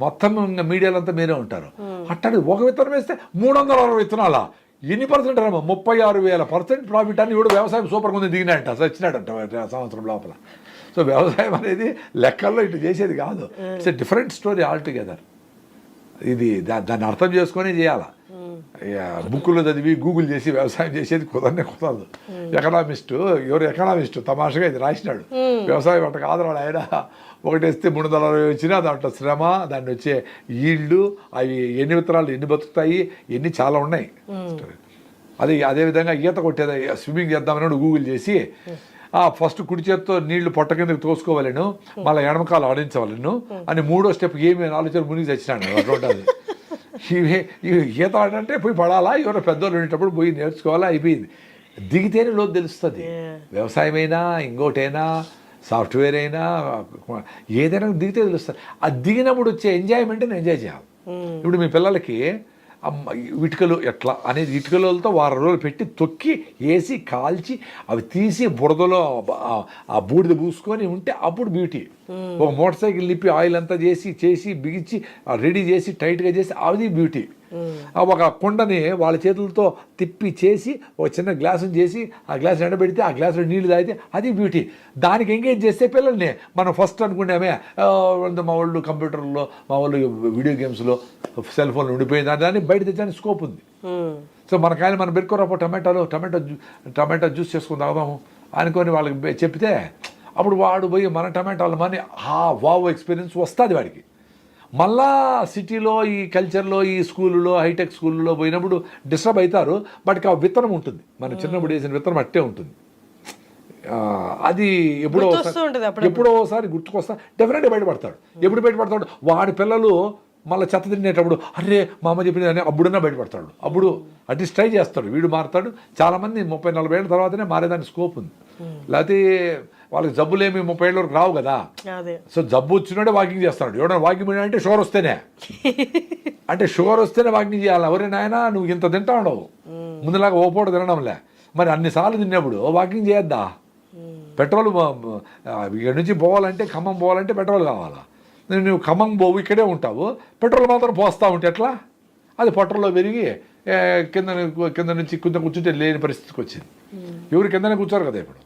మొత్తం మీడియాలో అంతా మీరే ఉంటారు. అట్టాడు ఒక విత్తనం వేస్తే 360 విత్తనాలా, ఎన్ని పర్సెంట్ రామో 36,000% ప్రాఫిట్ అని ఇప్పుడు వ్యవసాయం సూపర్గా ఉంది దిగినాడంట, వచ్చినాడంట సంవత్సరం లోపల. సో వ్యవసాయం అనేది లెక్కల్లో ఇటు చేసేది కాదు. It's a different story all together. ఇది దాన్ని అర్థం చేసుకొని చేయాలా. బుక్కులో చదివి గూగుల్ చేసి వ్యవసాయం చేసేది కుదరదు. ఎకనామిస్టు తమాషగా ఇది రాసినాడు. వ్యవసాయం అంటే కాదు ఆయన, ఒకటేస్తే 360 వచ్చినా దాంట్లో శ్రమ, దాన్ని వచ్చే ఈల్డ్, అవి ఎన్ని విత్తనాలు ఎన్ని బతుకుతాయి, ఎన్ని చాలా ఉన్నాయి. అదేవిధంగా ఈత కొట్టేది, స్విమ్మింగ్ చేద్దామని గూగుల్ చేసి ఫస్ట్ కుడి చేత్తో నీళ్లు పొట్ట కిందకి తోసుకోవాలను, మళ్ళీ ఎడమకాలు ఆడించవాలను అని 3వ స్టెప్ ఏమి ఆలోచన మునిగి తెచ్చినాడు. అటువంటి ఈత ఆడంటే పోయి పడాలా, ఎవరో పెద్దోళ్ళు ఉండేటప్పుడు పోయి నేర్చుకోవాలా, అయిపోయింది. దిగితేనే లోతు తెలుస్తుంది. వ్యవసాయమైనా ఇంకోటైనా సాఫ్ట్వేర్ అయినా ఏదైనా దిగితే తెలుస్తుంది. ఆ దిగినప్పుడు వచ్చే ఎంజాయ్మెంట్ని ఎంజాయ్ చేయాలి. ఇప్పుడు మీ పిల్లలకి ఇటుకలు ఎట్లా అనేది ఇటుకలతో వారం రోజులు పెట్టి తొక్కి వేసి కాల్చి అవి తీసి బురదలో ఆ బూడిద పూసుకొని ఉంటే అప్పుడు బ్యూటీ. ఒక మోటార్ సైకిల్ నిప్పి ఆయిల్ అంతా చేసి బిగించి రెడీ చేసి టైట్గా చేసి అది బ్యూటీ. ఒక కుండని వాళ్ళ చేతులతో తిప్పి చేసి ఒక చిన్న గ్లాసుని చేసి ఆ గ్లాస్ ఎండబెడితే ఆ గ్లాసులో నీళ్ళు తాగితే అది బ్యూటీ. దానికి ఎంగేజ్ చేస్తే పిల్లల్ని మనం ఫస్ట్ అనుకున్నామే మా వాళ్ళు కంప్యూటర్లో, మా వాళ్ళు వీడియో గేమ్స్లో, సెల్ ఫోన్లో ఉండిపోయింది, దాన్ని బయట తెచ్చడానికి స్కోప్ ఉంది. సో మన కాయలు మనం పెట్టుకోరాపో టమాటో జ్యూస్ చేసుకుని తాగుదాము అనుకొని వాళ్ళకి చెప్తే అప్పుడు వాడు పోయి మన టమాటాలు మని వావ్ ఎక్స్పీరియన్స్ వస్తుంది వాడికి. మళ్ళా సిటీలో ఈ కల్చర్లో ఈ స్కూల్లో హైటెక్ స్కూల్లో పోయినప్పుడు డిస్టర్బ్ అవుతారు. బట్ ఆ విత్తనం ఉంటుంది, మనం చిన్నప్పుడు వేసిన విత్తనం అట్టే ఉంటుంది. అది ఎప్పుడో ఒకసారి గుర్తుకొస్తా డెఫినెట్గా బయటపడతాడు. ఎప్పుడు బయటపడతాడు? వాడి పిల్లలు మళ్ళీ చెత్త తినేటప్పుడు అరే మా అమ్మ చెప్పింది అని అప్పుడన్నా బయటపడతాడు. అప్పుడు అట్లీస్ట్ ట్రై చేస్తాడు, వీడు మారుతాడు. చాలామంది 30-40 ఏళ్ళ తర్వాతనే మారేదానికి స్కోప్ ఉంది. లేకపోతే వాళ్ళకి జబ్బులు ఏమి 30 ఏళ్ళ వరకు రావు కదా. సో జబ్బు వచ్చినోడే వాకింగ్ చేస్తాడు. ఎవడన్నా వాకింగ్ అంటే షుగర్ వస్తేనే అంటే షుగర్ వస్తేనే వాకింగ్ చేయాలి. ఎవరైనా నువ్వు ఇంత తింటా ఉండవు, ముందులాగా ఓ పూట తినడంలే. మరి అన్నిసార్లు తిన్నప్పుడు వాకింగ్ చేయొద్దా? పెట్రోల్ ఇక్కడ నుంచి పోవాలంటే ఖమ్మం పోవాలంటే పెట్రోల్ కావాలా? నువ్వు ఖమ్మం పోవు, ఇక్కడే ఉంటావు, పెట్రోల్ మాత్రం పోస్తూ ఉంటే ఎట్లా? అది పొట్టలో పెరిగి కింద నుంచి కూర్చుంటే లేని పరిస్థితికి వచ్చింది. ఎవరు కిందనే కూర్చోరు కదా. ఇప్పుడు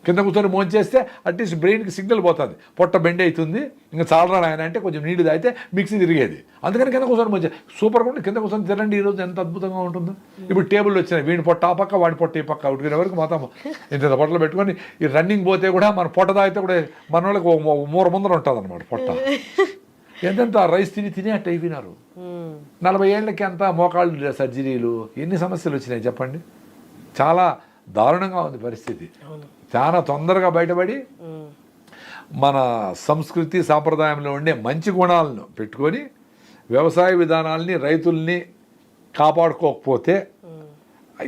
కింద కూర్చొని మోన్ చేస్తే అట్లీస్ట్ బ్రెయిన్కి సిగ్నల్ పోతుంది, పొట్ట బెండ్ అవుతుంది, ఇంకా చాలా ఆయన అంటే కొంచెం నీళ్ళు తాగితే మిక్సీ తిరిగేది. అందుకని కింద కూర్చొని మోన్ సూపర్గా ఉంటే కింద కూర్చొని తినండి. ఈరోజు ఎంత అద్భుతంగా ఉంటుందో. ఇప్పుడు టేబుల్ వచ్చినాయి, వీడి పొట్ట ఆ పక్క వాడి పొట్ట ఈ పక్క ఉడికిన వరకు మొత్తం ఇంత పొట్టలు పెట్టుకొని ఈ రన్నింగ్ పోతే కూడా మన పొట్ట తాగితే కూడా మన వాళ్ళకి మూర ముందర ఉంటుంది అనమాట పొట్ట. ఎంతెంత రైస్ తిని అట్ట అయిపోయినారు. 40 ఏళ్ళకి అంతా మోకాళ్ళు సర్జరీలు, ఎన్ని సమస్యలు వచ్చినాయి చెప్పండి. చాలా దారుణంగా ఉంది పరిస్థితి. చాలా తొందరగా బయటపడి మన సంస్కృతి సాంప్రదాయంలో ఉండే మంచి గుణాలను పెట్టుకొని వ్యవసాయ విధానాల్ని రైతుల్ని కాపాడుకోకపోతే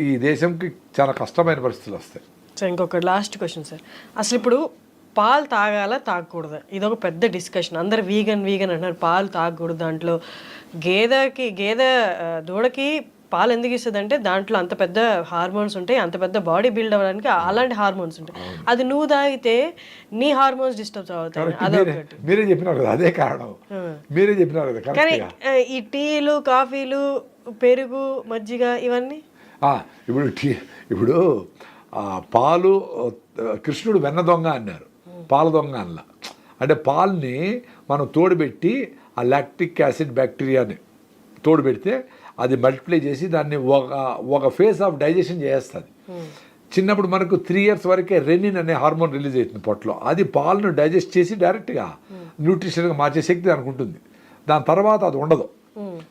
ఈ దేశంకి చాలా కష్టమైన పరిస్థితులు వస్తాయి. సో ఇంకొక లాస్ట్ క్వశ్చన్ సార్, అసలు ఇప్పుడు పాలు తాగాలా తాగకూడదా? ఇది ఒక పెద్ద డిస్కషన్. అందరు వీగన్ అంటున్నారు, పాలు తాగకూడదు. దాంట్లో గేదె దూడకి పాలు ఎందుకు ఇస్తుంది అంటే దాంట్లో అంత పెద్ద హార్మోన్స్ ఉంటాయి, అంత పెద్ద బాడీ బిల్డ్ అవ్వడానికి అలాంటి హార్మోన్స్ ఉంటాయి. అది నువ్వు తాగితే నీ హార్మోన్స్ డిస్టర్బ్ అవుతాయి. అదొకటి మీరే చెప్పినారు కదా, అదే కారణం. మీరే చెప్పినారు కదా. కానీ ఈ టీలు, కాఫీలు, పెరుగు, మజ్జిగ ఇవన్నీ ఇప్పుడు పాలు కృష్ణుడు వెన్న దొంగ అన్నారు, పాల దొంగ అన్న. అంటే పాలని మనం తోడుపెట్టి ఆ లాక్టిక్ యాసిడ్ బ్యాక్టీరియాని తోడుపెడితే అది మల్టిప్లై చేసి దాన్ని ఒక ఫేజ్ ఆఫ్ డైజెషన్ చేస్తుంది. చిన్నప్పుడు మనకు 3 years వరకే రెనిన్ అనే హార్మోన్ రిలీజ్ అవుతుంది పొట్టలో. అది పాలను డైజెస్ట్ చేసి డైరెక్ట్గా న్యూట్రిషన్గా మార్చే శక్తి దానికి ఉంటుంది. దాని తర్వాత అది ఉండదు.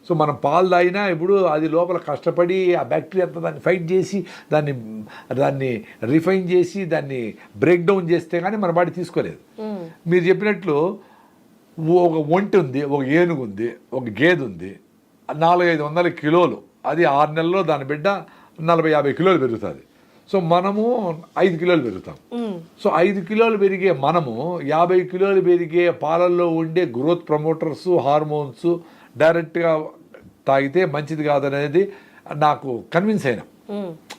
సో మనం పాలు తాగినా ఇప్పుడు అది లోపల కష్టపడి ఆ బ్యాక్టీరియా అంతా దాన్ని ఫైట్ చేసి దాన్ని రిఫైన్ చేసి దాన్ని బ్రేక్ డౌన్ చేస్తే కానీ మన బాడీ తీసుకోలేదు. మీరు చెప్పినట్లు ఒక ఒంటి ఉంది, ఒక ఏనుగు ఉంది, ఒక గేదె ఉంది, 400-500 కిలోలు, అది 6 నెలల్లో దాని బిడ్డ 40-50 కిలోలు పెరుగుతుంది. సో మనము 5 కిలోలు పెరుగుతాం. సో 5 కిలోలు పెరిగే మనము 50 కిలోలు పెరిగే పాలల్లో ఉండే గ్రోత్ ప్రమోటర్స్, హార్మోన్స్ డైరెక్ట్గా తాగితే మంచిది కాదనేది నాకు కన్విన్స్ అయినా.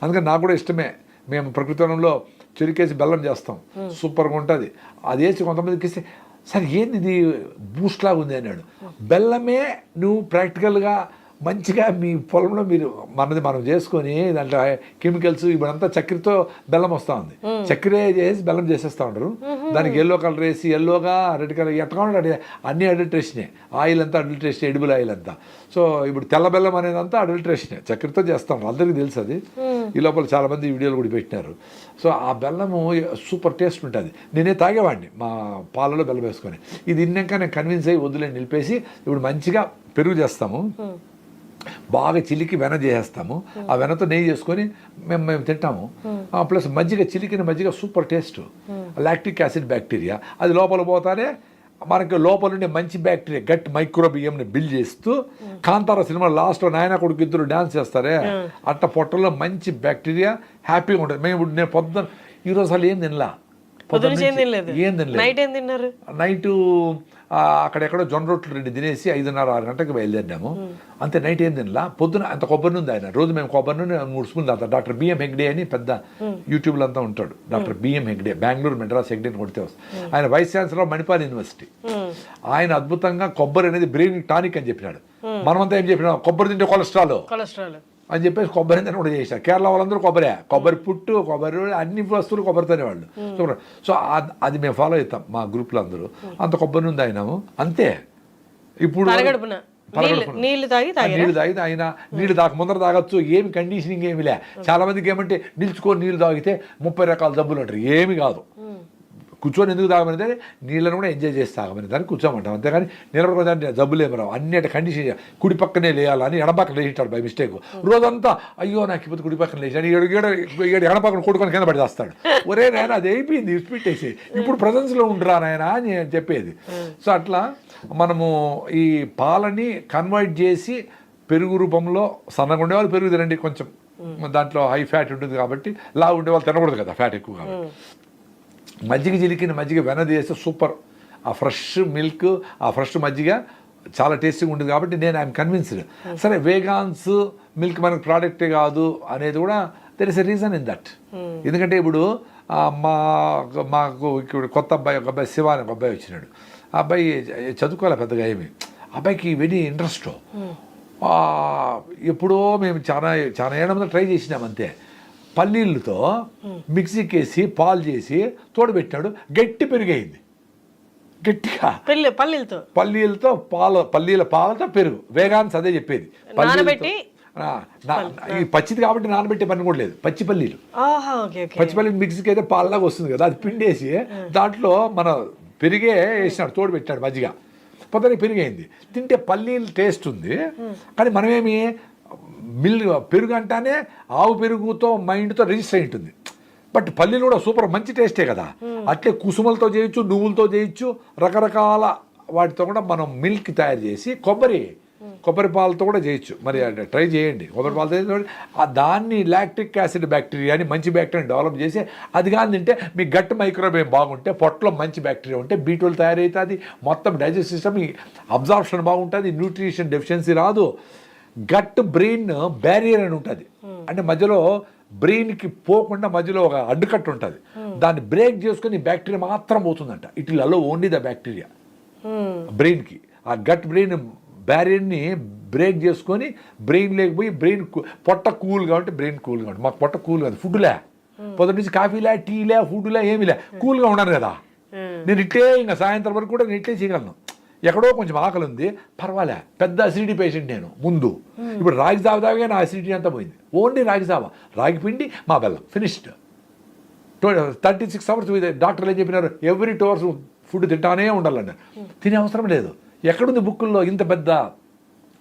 అందుకని నాకు కూడా ఇష్టమే. మేము ప్రకృతిలో చెరుకేసి బెల్లం చేస్తాం, సూపర్గా ఉంటుంది. అది వేసి కొంతమందికి ఇస్తే సరే ఏంది ఇది బూస్ట్ లాగా ఉంది అన్నాడు. బెల్లమే నువ్వు ప్రాక్టికల్గా మంచిగా మీ పొలంలో మనం చేసుకొని దాంట్లో కెమికల్స్ ఇప్పుడంతా చక్కెరతో బెల్లం వస్తూ ఉంది. చక్కెర చేసి బెల్లం చేసేస్తూ ఉంటారు. దానికి ఎల్లో కలర్ వేసి ఎల్లోగా రెడ్ కలర్ ఎట్లా ఉంటే అన్ని అడల్ట్రేషనే. ఆయిల్ అంతా అడల్ట్రేషన్, ఎడిబుల్ ఆయిల్ అంతా. సో ఇప్పుడు తెల్ల బెల్లం అనేది అంతా అడల్ట్రేషనే, చక్కెరతో చేస్తాం. అందరికీ తెలుసు అది. ఈ లోపల చాలామంది వీడియోలు కూడా పెట్టినారు. సో ఆ బెల్లము సూపర్ టేస్ట్ ఉంటుంది. నేనే తాగేవాడిని మా పాలలో బెల్లం వేసుకొని. ఇది ఇన్నాక నేను కన్విన్స్ అయ్యి వద్దులేని నిలిపేసి ఇప్పుడు మంచిగా పెరుగు చేస్తాము, బాగా చిలికి వెన చేసేస్తాము. ఆ వెనతో నెయ్యి చేసుకొని మేము తింటాము. ప్లస్ చిలికిన మజ్జిగ super taste. Lactic acid bacteria అది లోపల పోతానే మనకి లోపల ఉండే మంచి బ్యాక్టీరియా గట్ మైక్రోబియంని బిల్డ్ చేస్తూ, కాంతార సినిమా లాస్ట్లో నాయన కొడుకు ఇద్దరు డ్యాన్స్ చేస్తారే అట్ట పొట్టలో మంచి బ్యాక్టీరియా హ్యాపీగా ఉంటుంది. నేను పొద్దున్న ఈరోజు అసలు ఏం తినలా, ఏం తినలేదు. నైట్ అక్కడెక్కడో జొన్న రొట్టెలు 2 తినేసి 5:30-6 గంటలకు బయలుదేరినాము. అంతే. నైట్ ఏం తినలా. పొద్దున అంత కొబ్బరి నూనె ఆయన రోజు మేము కొబ్బరి నూనె 3 స్పూన్లు తాగుతాం. డాక్టర్ బిఎం హెగ్డే అని పెద్ద యూట్యూబ్లో అంతా ఉంటాడు. డాక్టర్ బిఎం హెగ్డే, బెంగళూరు మెడ్రాస్ హెగ్డే అని కొడితే వస్తుంది. ఆయన వైస్ ఛాన్సలర్ మణిపాల్ యూనివర్సిటీ. ఆయన అద్భుతంగా కొబ్బరి అనేది బ్రెయిన్ టానిక్ అని చెప్పినాడు. మనమంతా ఏం చెప్పినాం, కొబ్బరి తింటే కొలెస్ట్రాల్ అని చెప్పేసి కొబ్బరి తిని కూడా చేశారు. కేరళ వాళ్ళందరూ కొబ్బరి పుట్టు, కొబ్బరి అన్ని వస్తువులు కొబ్బరితోనే వాళ్ళు. సో అది మేము ఫాలో అవుతాం మా గ్రూప్లో అందరూ. అంత కొబ్బరి నుండి అయినాము అంతే. ఇప్పుడు నీళ్లు తాగి నీళ్లు తాగితే ఆయన నీళ్లు ముందర తాగొచ్చు, ఏమి కండిషనింగ్ ఏమి లే. చాలా మందికి ఏమంటే నిలుచుకొని నీళ్లు తాగితే 30 రకాల జబ్బులు అంటారు. ఏమి కాదు, కూర్చొని ఎందుకు తాగమని నీళ్ళను కూడా ఎంజాయ్ చేసి తాగమని దాన్ని కూర్చోమంటాం. అంతేగాని నిలబడకుండా జబ్బులు ఏమి రావు. అన్నిటి కండిషన్ కుడి పక్కనే లేయాలని ఎడపక్కన లేచాడు బై మిస్టేక్. రోజంతా అయ్యో నాకు ఇప్పుడు కుడి పక్కన లేచాడు, ఎడపక్కన కొడుకొని కింద పడి చేస్తాడు. ఒరే నాయన అది అయిపోయింది ఇసిపెట్టేసి, ఇప్పుడు ప్రజెన్స్లో ఉండరా నాయన అని చెప్పేది. సో అట్లా మనము ఈ పాలని కన్వర్ట్ చేసి పెరుగు రూపంలో సన్నగా ఉండేవాళ్ళు పెరుగు తినండి, కొంచెం దాంట్లో హై ఫ్యాట్ ఉంటుంది కాబట్టి. లావు ఉండేవాళ్ళు తినకూడదు కదా, ఫ్యాట్ ఎక్కువ కాబట్టి. మజ్జిగ చిలికిన మజ్జిగ వెనదేస్తే సూపర్. ఆ ఫ్రెష్ మిల్క్, ఆ ఫ్రెష్ మజ్జిగ చాలా టేస్టీగా ఉంటుంది కాబట్టి నేను ఐఎమ్ కన్విన్స్డ్. సరే వేగాన్స్ మిల్క్ మనకు ప్రోడక్టే కాదు అనేది కూడా there is a reason in that. ఎందుకంటే ఇప్పుడు మాకు ఇక్కడ కొత్త అబ్బాయి, ఒక అబ్బాయి శివ అని ఒక అబ్బాయి వచ్చినాడు. ఆ అబ్బాయి చదువుకోవాలి పెద్దగా ఏమి, అబ్బాయికి వెరీ ఇంట్రెస్ట్. ఎప్పుడో మేము చాలా చాలా ఏళ్ళ ముందు ట్రై చేసినాం అంతే. పల్లీలతో మిక్సీకి వేసి పాలు చేసి తోడబెట్టాడు, గట్టి పెరుగైంది. గట్టిగా పల్లీలతో పల్లీల పాలతో పెరుగు. వేగాన్స్ అదే చెప్పేది. ఈ పచ్చిది కాబట్టి నానబెట్టే పని కూడా లేదు. పచ్చి పల్లీలు మిక్సీకి అయితే పాలలాగా వస్తుంది కదా, అది పిండేసి దాంట్లో మన పెరిగే వేసినాడు, తోడు పెట్టాడు మజ్జిగ. పొద్దున పెరుగైంది. తింటే పల్లీలు టేస్ట్ ఉంది, కానీ మనమేమి పెరుగు అంటానే ఆవు పెరుగుతో మైండ్తో రిజిస్టర్ అయి ఉంటుంది. బట్ పల్లీలు కూడా సూపర్ మంచి టేస్టే కదా. అట్లే కుసుమలతో చేయొచ్చు, నువ్వులతో చేయొచ్చు, రకరకాల వాటితో కూడా మనం మిల్క్ తయారు చేసి కొబ్బరి పాలతో కూడా చేయొచ్చు. మరి ట్రై చేయండి. కొబ్బరి పాలతో దాన్ని లాక్టిక్ యాసిడ్ బ్యాక్టీరియా అని మంచి బ్యాక్టీరియాని డెవలప్ చేసి అది కానీ తింటే మీ గట్ మైక్రోబయోమ్ బాగుంటే, పొట్టలో మంచి బ్యాక్టీరియా ఉంటే B12 తయారవుతుంది, మొత్తం డైజెస్ట్ సిస్టమ్ అబ్జార్ప్షన్ బాగుంటుంది, న్యూట్రిషన్ డెఫిషియన్సీ రాదు. గట్ బ్రెయిన్ బ్యారియర్ అని ఉంటుంది, అంటే మధ్యలో బ్రెయిన్కి పోకుండా మధ్యలో ఒక అడ్డుకట్టు ఉంటుంది. దాన్ని బ్రేక్ చేసుకొని బ్యాక్టీరియా మాత్రం పోతుందంట. It will allow only the bacteria బ్రెయిన్కి. ఆ గట్ బ్రెయిన్ బ్యారియర్ని బ్రేక్ చేసుకొని బ్రెయిన్ లేకపోయి బ్రెయిన్ పొట్ట కూల్గా ఉంటే బ్రెయిన్ కూల్గా ఉంటుంది. మాకు పొట్ట కూల్ కాదు, ఫుడ్లే పొద్దు నుంచి కాఫీలే టీలే ఫుడ్లే ఏమిలే, కూల్గా ఉన్నాను కదా నేను. ఇట్టే ఇంకా సాయంత్రం వరకు కూడా నేను ఇట్లే చేయగలను. ఎక్కడో కొంచెం ఆకలి ఉంది, పర్వాలే, పెద్ద అసిడిటీ పేషెంట్ నేను ముందు. ఇప్పుడు రాగి జావ తాగే నా అసిడిటీ అంతా పోయింది. ఓన్లీ రాగి జావ, రాగి పిండి, మా బెల్లం, ఫినిష్డ్. 36 అవర్స్ డాక్టర్లు ఏం చెప్పినారు, ఎవ్రీ 2 hours ఫుడ్ తింటానే ఉండాలన్నారు. తినే అవసరం లేదు. ఎక్కడుంది బుక్కుల్లో? ఇంత పెద్ద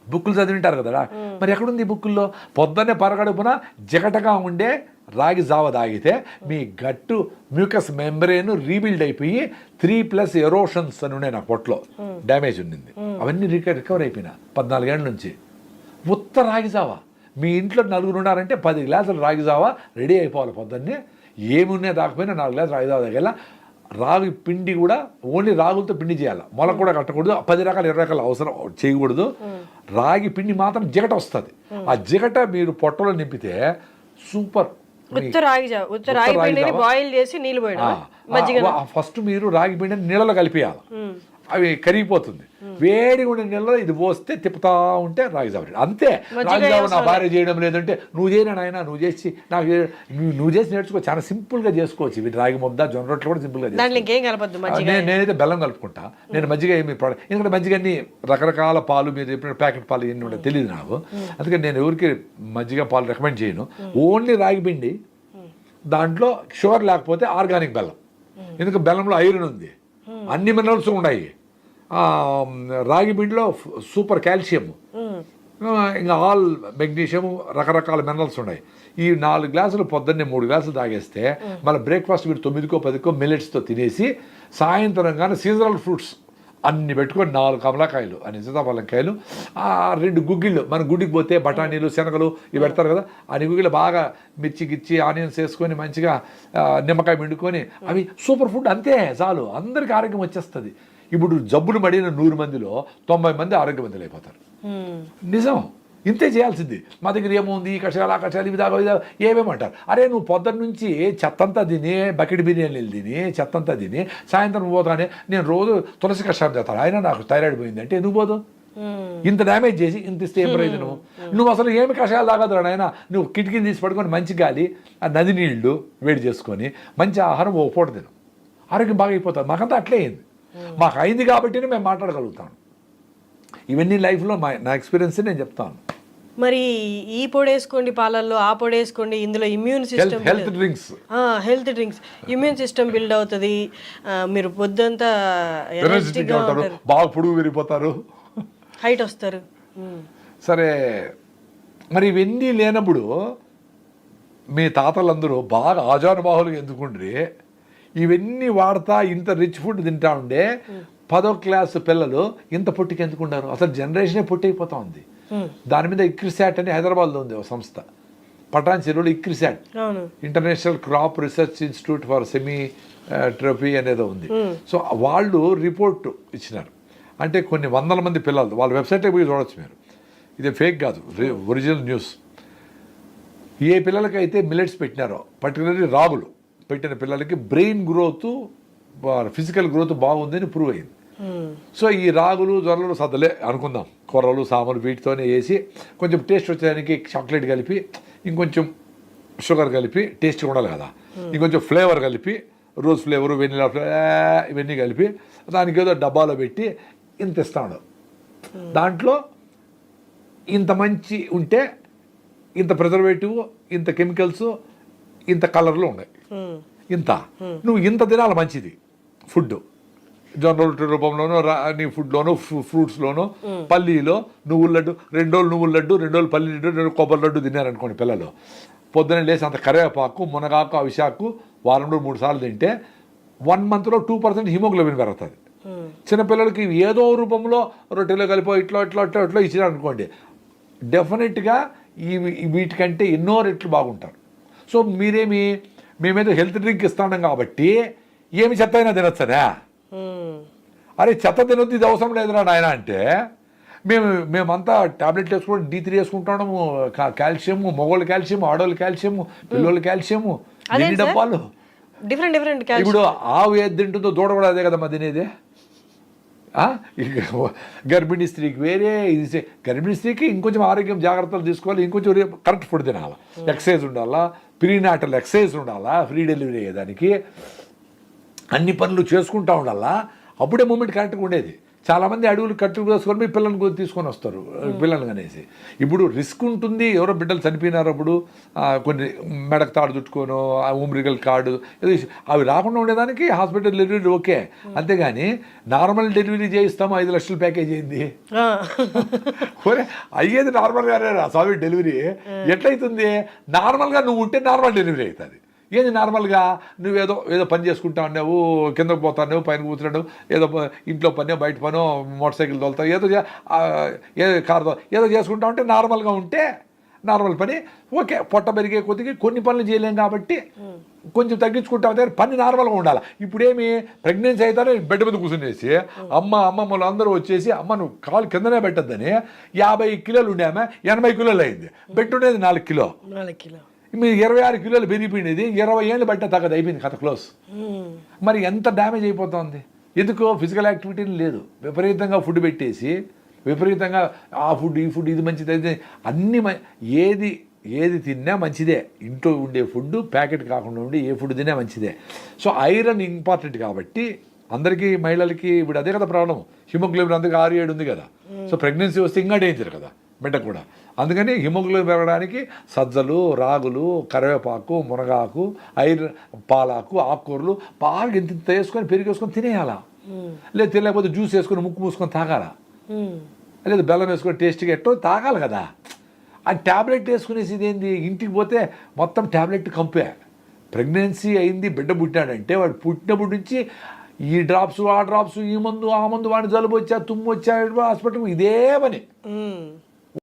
బుక్కులు చదివింటారు కదా, మరి ఎక్కడుంది బుక్కుల్లో? పొద్దున్నే పరగడుపున జగటగా ఉండే రాగి జావ తాగితే మీ గట్టు మ్యూకస్ మెంబ్రేన్ రీబిల్డ్ అయిపోయి 3+ ఎరోషన్స్ అని ఉన్నాయి. నా పొట్టలో డ్యామేజ్ ఉండింది, అవన్నీ రికవర్ అయిపోయినా 14 ఏళ్ళ నుంచి. ఉత్త రాగి జావ. మీ ఇంట్లో 4 ఉన్నారంటే 10 గ్లాసులు రాగి జావ రెడీ అయిపోవాలి. పొద్దున్నే ఏమి ఉన్నాయి తాకపోయినా 4 గ్లాసులు రాగి జావ తాగేలా. రాగి పిండి కూడా ఓన్లీ రాగులతో పిండి చేయాలి, మొల కూడా కట్టకూడదు, 10 రకాలు 20 రకాలు అవసరం చేయకూడదు. రాగి పిండి మాత్రం జిగట వస్తుంది. ఆ జిగట మీరు పొట్టలో నింపితే సూపర్. ఫస్ట్ మీరు రాగి పిండిని నీళ్ళలో కలిపేయాలి, అవి కరిగిపోతుంది. వేడిగా ఉండే నీళ్ళలో ఇది పోస్తే తిప్పుతా ఉంటే రాగి జావ అంతే. రాగి జావ నా భార్య చేయడం లేదంటే నువ్వు చేయనా నాయన, నువ్వు చేసి నాకు నువ్వు చేసి నేర్చుకో, చాలా సింపుల్గా చేసుకోవచ్చు. ఇవి రాగి ముద్ద, జొన్న రొట్టెలు కూడా సింపుల్గా చేసుకోవచ్చు. నేనైతే బెల్లం కలుపుకుంటా. నేను మజ్జిగ ఏమి ప్రోడక్ట్, ఎందుకంటే మజ్జిగని రకరకాల పాలు, మీరు చెప్పిన ప్యాకెట్ పాలు ఎన్ని ఉంటాయో తెలియదు నాకు. అందుకని నేను ఎవరికి మజ్జిగ పాలు రికమెండ్ చేయను. ఓన్లీ రాగి పిండి, దాంట్లో షుగర్ లేకపోతే ఆర్గానిక్ బెల్లం. ఎందుకంటే బెల్లంలో ఐరన్ ఉంది, అన్ని మినరల్స్ ఉన్నాయి. రాగి పిండిలో సూపర్ కాల్షియం, ఇంకా ఆల్ మెగ్నీషియం, రకరకాల మినరల్స్ ఉన్నాయి. ఈ 4 గ్లాసులు పొద్దున్నే 3 గ్లాసులు తాగేస్తే మళ్ళీ బ్రేక్ఫాస్ట్ మీరు 9కో 10కో మిల్లెట్స్తో తినేసి, సాయంత్రం కానీ సీజనల్ ఫ్రూట్స్ అన్ని పెట్టుకొని 4 కమలాకాయలు, అన్ని సీతాఫలంకాయలు, 2 గుగ్గిళ్ళు, మన గుడికి పోతే బఠానీలు, శనగలు ఇవి పెడతారు కదా, అన్ని గుగ్గిళ్ళు బాగా మిర్చి గిచ్చి ఆనియన్స్ వేసుకొని మంచిగా నిమ్మకాయ పిండుకొని, అవి సూపర్ ఫుడ్. అంతే చాలు, అందరికీ ఆరోగ్యం వచ్చేస్తుంది. ఇప్పుడు జబ్బులు పడిన 100 మందిలో 90 మంది ఆరోగ్యవంతులు అయిపోతారు. నిజం, ఇంతే చేయాల్సింది. మా దగ్గర ఏముంది, ఈ కషాయాలు, ఆ కషాయాలు, ఇవి దాకా ఏమేమంటారు. అరే నువ్వు పొద్దున్న నుంచి చెత్తంతా తిని, బకెట్ బిర్యానీలు తిని, చెత్తంతా తిని, సాయంత్రం పోతానే నేను రోజు తులసి కషాయం చేస్తాను, అయినా నాకు థైరాయిడ్ పోయింది అంటే ఎందుకు పోదు? ఇంత డ్యామేజ్ చేసి ఇంత ఇస్తే ఏం ప్రయోజనం? నువ్వు అసలు ఏమి కషాయాలు తాగదురా నాయన. నువ్వు కిటికీని తీసి పడుకొని మంచి గాలి, ఆ నది నీళ్లు వేడి చేసుకొని మంచి ఆహారం ఓ పూట తిను, ఆరోగ్యం బాగా అయిపోతుంది. మాకంతా అట్లే అయింది. మాకు అయింది కాబట్టి మేము మాట్లాడగలుగుతాం. ఇవన్నీ లైఫ్లో నా ఎక్స్పీరియన్స్ నేను చెప్తాను. మరి ఈ పొడి వేసుకోండి పాలల్లో, ఆ పొడి వేసుకోండి, ఇందులో immune system health drinks immune system build అవుతుంది, మీరు పొద్దంతా ఎనర్జెటిక్గా ఉంటారు, బాగా పొడుగు విరిగిపోతారు, హైట్ వస్తారు. సరే మరి ఇవన్నీ లేనప్పుడు మీ తాతలందరూ బాగా ఆజానుబాహులుగా ఎందుకుండ్రి ఇవన్నీ వాడతా ఇంత రిచ్ ఫుడ్ తింటా ఉండే 10వ క్లాస్ పిల్లలు ఇంత పొట్టికి ఎందుకుంటారు? అసలు జనరేషనే పొట్టయిపోతా ఉంది. దాని మీద ఇక్రిసాట్ అని హైదరాబాద్లో ఉంది ఒక సంస్థ, పటాన్ చెరువులో ICRISAT, international crop research institute for semi trophy అనేది ఉంది. సో వాళ్ళు రిపోర్ట్ ఇచ్చినారు. అంటే కొన్ని వందల మంది పిల్లలు, వాళ్ళ వెబ్సైట్కి పోయి చూడవచ్చు మీరు, ఇది ఫేక్ కాదు, ఒరిజినల్ న్యూస్. ఏ పిల్లలకైతే మిల్లెట్స్ పెట్టినారో, పర్టికులర్లీ రాగులు పెట్టిన పిల్లలకి బ్రెయిన్ గ్రోత్, ఫిజికల్ గ్రోత్ బాగుందని ప్రూవ్ అయింది. సో ఈ రాగులు జొన్నలు సద్దలే అనుకుందాం, కూరలు సామలు వీటితోనే వేసి కొంచెం టేస్ట్ వచ్చేదానికి చాక్లెట్ కలిపి, ఇంకొంచెం షుగర్ కలిపి, టేస్ట్ ఉండాలి కదా, ఇంకొంచెం ఫ్లేవర్ కలిపి, రోజ్ ఫ్లేవరు, వెనిలా ఫ్లేవర్ ఇవన్నీ కలిపి దానికి ఏదో డబ్బాలో పెట్టి ఇంత ఇస్తాడు. దాంట్లో ఇంత మంచి ఉంటే ఇంత ప్రిజర్వేటివ్, ఇంత కెమికల్స్, ఇంత కలర్లు ఉన్నాయి, ఇంత నువ్వు ఇంత తినాలి మంచిది ఫుడ్, జొన్న రొట్టె రూపంలోనో నీ ఫుడ్లోనో, ఫ్రూట్స్లోనో, పల్లీలో నువ్వుల లడ్డు, 2 రోజులు నువ్వుల లడ్డు, 2 రోజులు పల్లి లడ్డు, 2 రోజులు కొబ్బరి లడ్డు తిన్నారనుకోండి పిల్లలు, పొద్దున్న లేసి అంత కరివేపాకు, మునగాకు, అవిశాకు వారంలో 3 సార్లు తింటే 1 monthలో 2% హిమోగ్లోబిన్ పెరుగుతుంది. చిన్నపిల్లలకి ఏదో రూపంలో రొట్టెలో కలిపో ఇట్లా ఇట్లా ఇట్లా ఇట్లా ఇచ్చినారనుకోండి, డెఫినెట్గా వీటికంటే ఎన్నో రెట్లు బాగుంటారు. సో మేమేదో హెల్త్ డ్రింక్ ఇస్తున్నాం కాబట్టి ఏమి చెత్త అయినా తినొచ్చనా? అరే చెత్త తినొద్దు, ఇది అవసరం లేదురా నాయన అంటే మేమంతా టాబ్లెట్లు వేసుకోవడం, D3 వేసుకుంటాము, కాల్షియము, మగవాళ్ళు కాల్షియము, ఆడవాళ్ళు కాల్షియము, పిల్లలు కాల్షియము, ఎన్ని డబ్బాలు డిఫరెంట్. ఇప్పుడు ఆవు ఏది తింటుందో దూడ కూడా అదే కదమ్మా తినేది. గర్భిణీ స్త్రీకి వేరే, ఇది గర్భిణీ స్త్రీకి ఇంకొంచెం ఆరోగ్యం జాగ్రత్తలు తీసుకోవాలి, ఇంకొంచెం కరెక్ట్ ఫుడ్ తినాలా, ఎక్సర్సైజ్ ఉండాలా, ప్రీనాటల్ ఎక్సర్సైజ్ ఉండాలా, ఫ్రీ డెలివరీ అయ్యేదానికి అన్ని పనులు చేసుకుంటూ ఉండాలా, అప్పుడే మూమెంట్ కరెక్ట్గా ఉండేది. చాలామంది అడుగులు కట్టు వేసుకొని మీ పిల్లల్ని తీసుకొని వస్తారు, పిల్లల్ని అనేసి. ఇప్పుడు రిస్క్ ఉంటుంది, ఎవరో బిడ్డలు చనిపోయినారు, అప్పుడు కొన్ని మెడకు తాడు చుట్టుకోను, ఉమ్రిగల్ కార్డు ఏదో అవి రాకుండా ఉండేదానికి హాస్పిటల్ డెలివరీ ఓకే. అంతేగాని నార్మల్ డెలివరీ చేయిస్తాము 5 లక్షల ప్యాకేజ్ అయింది, అయ్యేది నార్మల్గానే రా స్వామి డెలివరీ. ఎట్లయితుంది? నార్మల్గా నువ్వు ఉంటే నార్మల్ డెలివరీ అవుతుంది. ఏంది నార్మల్గా నువ్వేదో పని చేసుకుంటా ఉన్నావు, కిందకు పోతావు, పైన కూర్చున్నావు, ఏదో ఇంట్లో పనో బయట పనో మోటార్ సైకిల్ తోలుతావు, ఏదో కారు ఏదో చేసుకుంటా ఉంటే నార్మల్గా ఉంటే నార్మల్ పని ఓకే. పొట్ట పెరిగే కొద్దిగా కొన్ని పనులు చేయలేం కాబట్టి కొంచెం తగ్గించుకుంటా ఉంటే పని నార్మల్గా ఉండాలి. ఇప్పుడేమి ప్రెగ్నెన్సీ అవుతారో బెడ్ మీద కూర్చునేసి అమ్మమ్మలు అందరూ వచ్చేసి అమ్మ నువ్వు కాలు కిందనే పెట్టద్దని 50 కిలోలు ఉండేమా 80 కిలోలు అయింది, పెట్టుండేది 4 కిలో, మీరు 26 కిలోలు పెరిగిపోయినది 20 ఏళ్ళు బట్ట తగ్గదు, అయిపోయింది కథ క్లోజ్. మరి ఎంత డ్యామేజ్ అయిపోతుంది? ఎందుకో ఫిజికల్ యాక్టివిటీ లేదు, విపరీతంగా ఫుడ్ పెట్టేసి విపరీతంగా ఆ ఫుడ్ ఈ ఫుడ్ ఇది మంచిది అయితే అన్నీ ఏది తిన్నా మంచిదే. ఇంట్లో ఉండే ఫుడ్ ప్యాకెట్ కాకుండా ఉండి ఏ ఫుడ్ తిన్నా మంచిదే. సో ఐరన్ ఇంపార్టెంట్ కాబట్టి అందరికీ, మహిళలకి ఇప్పుడు అదే కదా ప్రాబ్లం, హిమోగ్లోబిన్ అందరికీ 6-7 ఉంది కదా. సో ప్రెగ్నెన్సీ వస్తే ఇంకా డేంజర్ కదా బిడ్డకు కూడా. అందుకని హిమోగ్లోబిన్ పెరగడానికి సజ్జలు, రాగులు, కరివేపాకు, మునగాకు, ఐరన్, పాలాకు, ఆకుకూరలు బాగా ఇంత వేసుకొని పెరిగి వేసుకొని తినేయాలా, లేదు తెలియకపోతే జ్యూస్ వేసుకొని ముక్కు మూసుకొని తాగాలా, లేదు బెల్లం వేసుకొని టేస్ట్గా ఎట్టో తాగాలి కదా. ఆ ట్యాబ్లెట్ వేసుకునేసి ఇదేంది, ఇంటికి పోతే మొత్తం ట్యాబ్లెట్ కంపే. ప్రెగ్నెన్సీ అయింది, బిడ్డ పుట్టినాడంటే వాడు పుట్టినప్పటి నుంచి ఈ డ్రాప్స్ ఆ డ్రాప్స్, ఈ మందు ఆ మందు, వాడిని జలుబు వచ్చా తుమ్ము వచ్చా హాస్పిటల్, ఇదే పని.